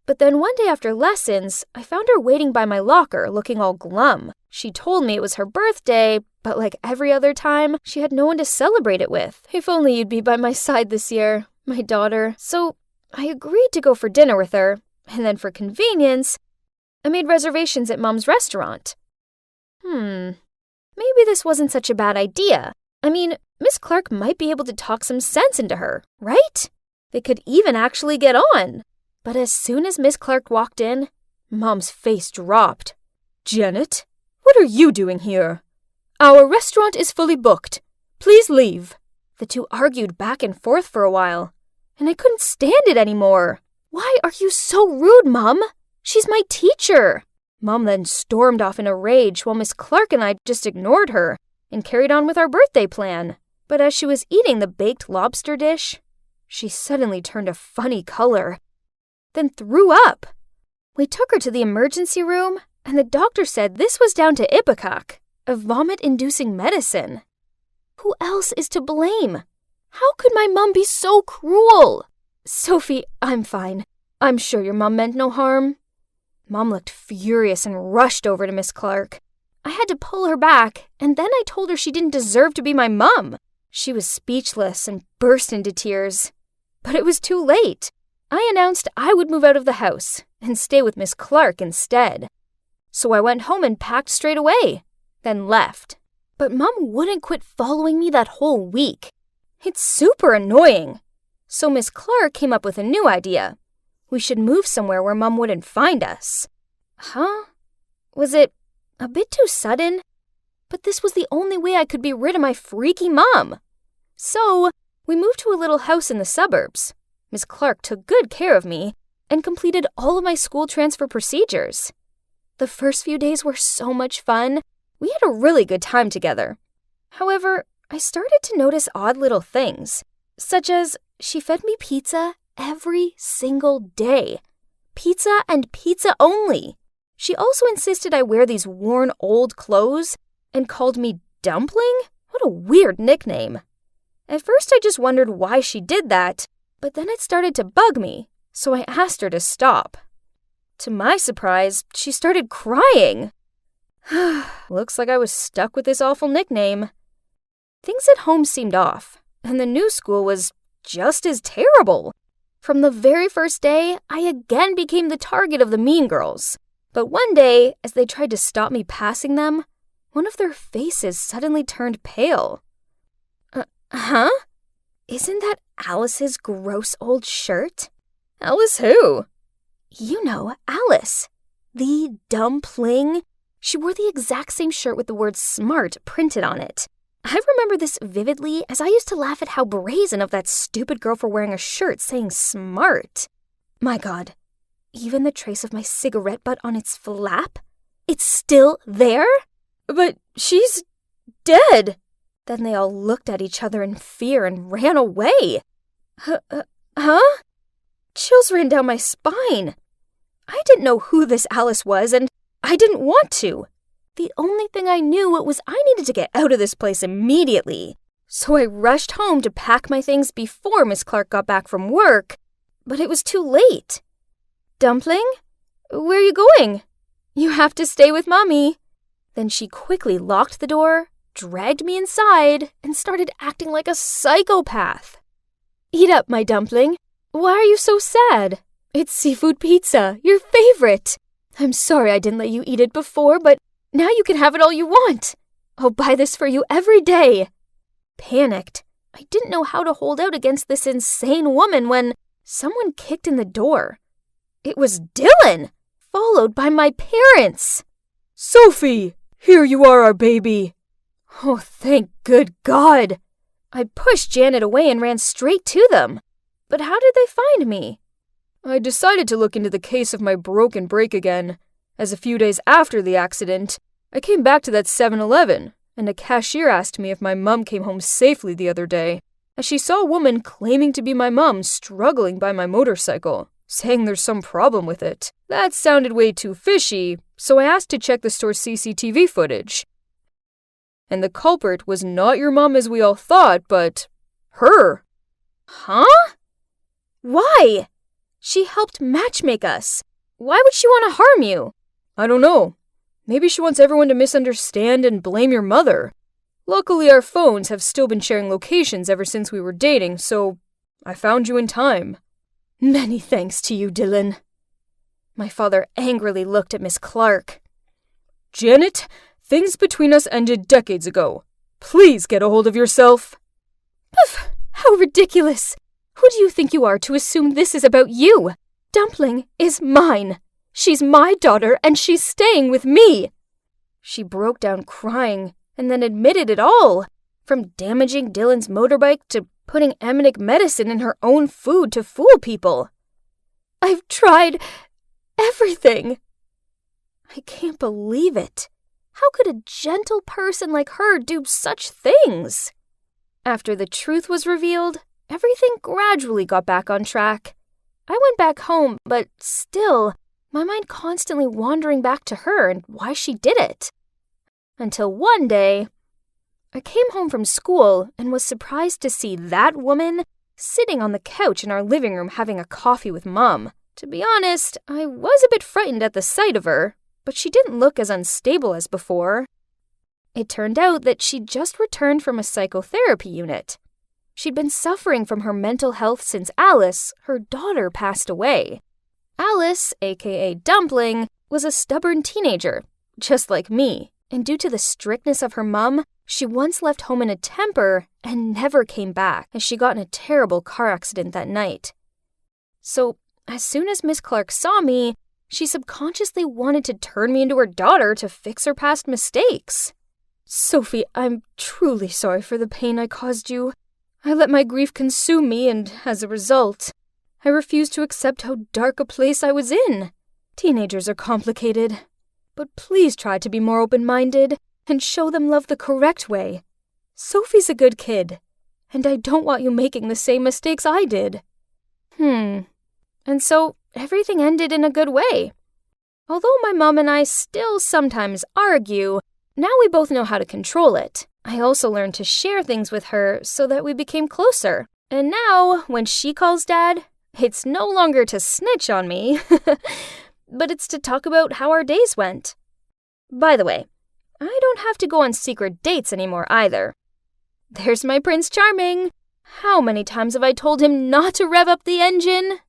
But then one day after lessons, I found her waiting by my locker, looking all glum. She told me it was her birthday, but like every other time, she had no one to celebrate it with. If only you'd be by my side this year, my daughter. So I agreed to go for dinner with her, and then for convenience, I made reservations at Mom's restaurant. Maybe this wasn't such a bad idea. I mean, Miss Clark might be able to talk some sense into her, right? They could even actually get on. But as soon as Miss Clark walked in, Mom's face dropped. "Janet, what are you doing here? Our restaurant is fully booked. Please leave." The two argued back and forth for a while, and I couldn't stand it anymore. "Why are you so rude, Mom? She's my teacher." Mom then stormed off in a rage while Miss Clark and I just ignored her and carried on with our birthday plan. But as she was eating the baked lobster dish, she suddenly turned a funny color, then threw up. We took her to the emergency room, and the doctor said this was down to Ipecac, a vomit-inducing medicine. Who else is to blame? How could my mom be so cruel? "Sophie, I'm fine. I'm sure your mom meant no harm." Mom looked furious and rushed over to Miss Clark. I had to pull her back, and then I told her she didn't deserve to be my mom. She was speechless and burst into tears. But it was too late. I announced I would move out of the house and stay with Miss Clark instead. So I went home and packed straight away, then left. But Mom wouldn't quit following me that whole week. It's super annoying. So Miss Clark came up with a new idea. We should move somewhere where Mom wouldn't find us. Huh? Was it a bit too sudden? But this was the only way I could be rid of my freaky mom. So we moved to a little house in the suburbs. Miss Clark took good care of me and completed all of my school transfer procedures. The first few days were so much fun. We had a really good time together. However, I started to notice odd little things, such as she fed me pizza every single day. Pizza and pizza only. She also insisted I wear these worn old clothes and called me Dumpling? What a weird nickname. At first I just wondered why she did that, but then it started to bug me, so I asked her to stop. To my surprise, she started crying. Looks like I was stuck with this awful nickname. Things at home seemed off, and the new school was just as terrible. From the very first day, I again became the target of the mean girls. But one day, as they tried to stop me passing them, one of their faces suddenly turned pale. Huh? Isn't that Alice's gross old shirt? Alice who? You know, Alice. The Dumpling. She wore the exact same shirt with the word smart printed on it. I remember this vividly as I used to laugh at how brazen of that stupid girl for wearing a shirt saying smart. My God, even the trace of my cigarette butt on its flap? It's still there? But she's dead. Then they all looked at each other in fear and ran away. Huh? Chills ran down my spine. I didn't know who this Alice was, and I didn't want to. The only thing I knew was I needed to get out of this place immediately. So I rushed home to pack my things before Miss Clark got back from work, but it was too late. Dumpling? Where are you going? You have to stay with Mommy. Then she quickly locked the door, dragged me inside, and started acting like a psychopath. Eat up, my dumpling. Why are you so sad? It's seafood pizza, your favorite. I'm sorry I didn't let you eat it before, but now you can have it all you want. I'll buy this for you every day. Panicked, I didn't know how to hold out against this insane woman when someone kicked in the door. It was Dylan, followed by my parents. Sophie, here you are, our baby. Oh, thank good God. I pushed Janet away and ran straight to them. But how did they find me? I decided to look into the case of my broken brake again, as a few days after the accident, I came back to that 7-Eleven, and a cashier asked me if my mum came home safely the other day, as she saw a woman claiming to be my mum struggling by my motorcycle, saying there's some problem with it. That sounded way too fishy, so I asked to check the store's CCTV footage. And the culprit was not your mum as we all thought, but her. Huh? Why? She helped matchmake us. Why would she want to harm you? I don't know. Maybe she wants everyone to misunderstand and blame your mother. Luckily, our phones have still been sharing locations ever since we were dating, so I found you in time. Many thanks to you, Dylan. My father angrily looked at Miss Clark. Janet, things between us ended decades ago. Please get a hold of yourself. Poof! How ridiculous! Who do you think you are to assume this is about you? Dumpling is mine. She's my daughter, and she's staying with me. She broke down crying, and then admitted it all, from damaging Dylan's motorbike to putting Emenic medicine in her own food to fool people. I've tried everything. I can't believe it. How could a gentle person like her do such things? After the truth was revealed, everything gradually got back on track. I went back home, but still, my mind constantly wandering back to her and why she did it. Until one day, I came home from school and was surprised to see that woman sitting on the couch in our living room having a coffee with Mom. To be honest, I was a bit frightened at the sight of her, but she didn't look as unstable as before. It turned out that she'd just returned from a psychotherapy unit. She'd been suffering from her mental health since Alice, her daughter, passed away. Alice, aka Dumpling, was a stubborn teenager, just like me, and due to the strictness of her mum, she once left home in a temper and never came back, as she got in a terrible car accident that night. So, as soon as Miss Clark saw me, she subconsciously wanted to turn me into her daughter to fix her past mistakes. Sophie, I'm truly sorry for the pain I caused you. I let my grief consume me, and as a result, I refused to accept how dark a place I was in. Teenagers are complicated, but please try to be more open-minded and show them love the correct way. Sophie's a good kid, and I don't want you making the same mistakes I did. And so everything ended in a good way. Although my mom and I still sometimes argue, now we both know how to control it. I also learned to share things with her so that we became closer. And now, when she calls Dad, it's no longer to snitch on me, but it's to talk about how our days went. By the way, I don't have to go on secret dates anymore either. There's my Prince Charming. How many times have I told him not to rev up the engine?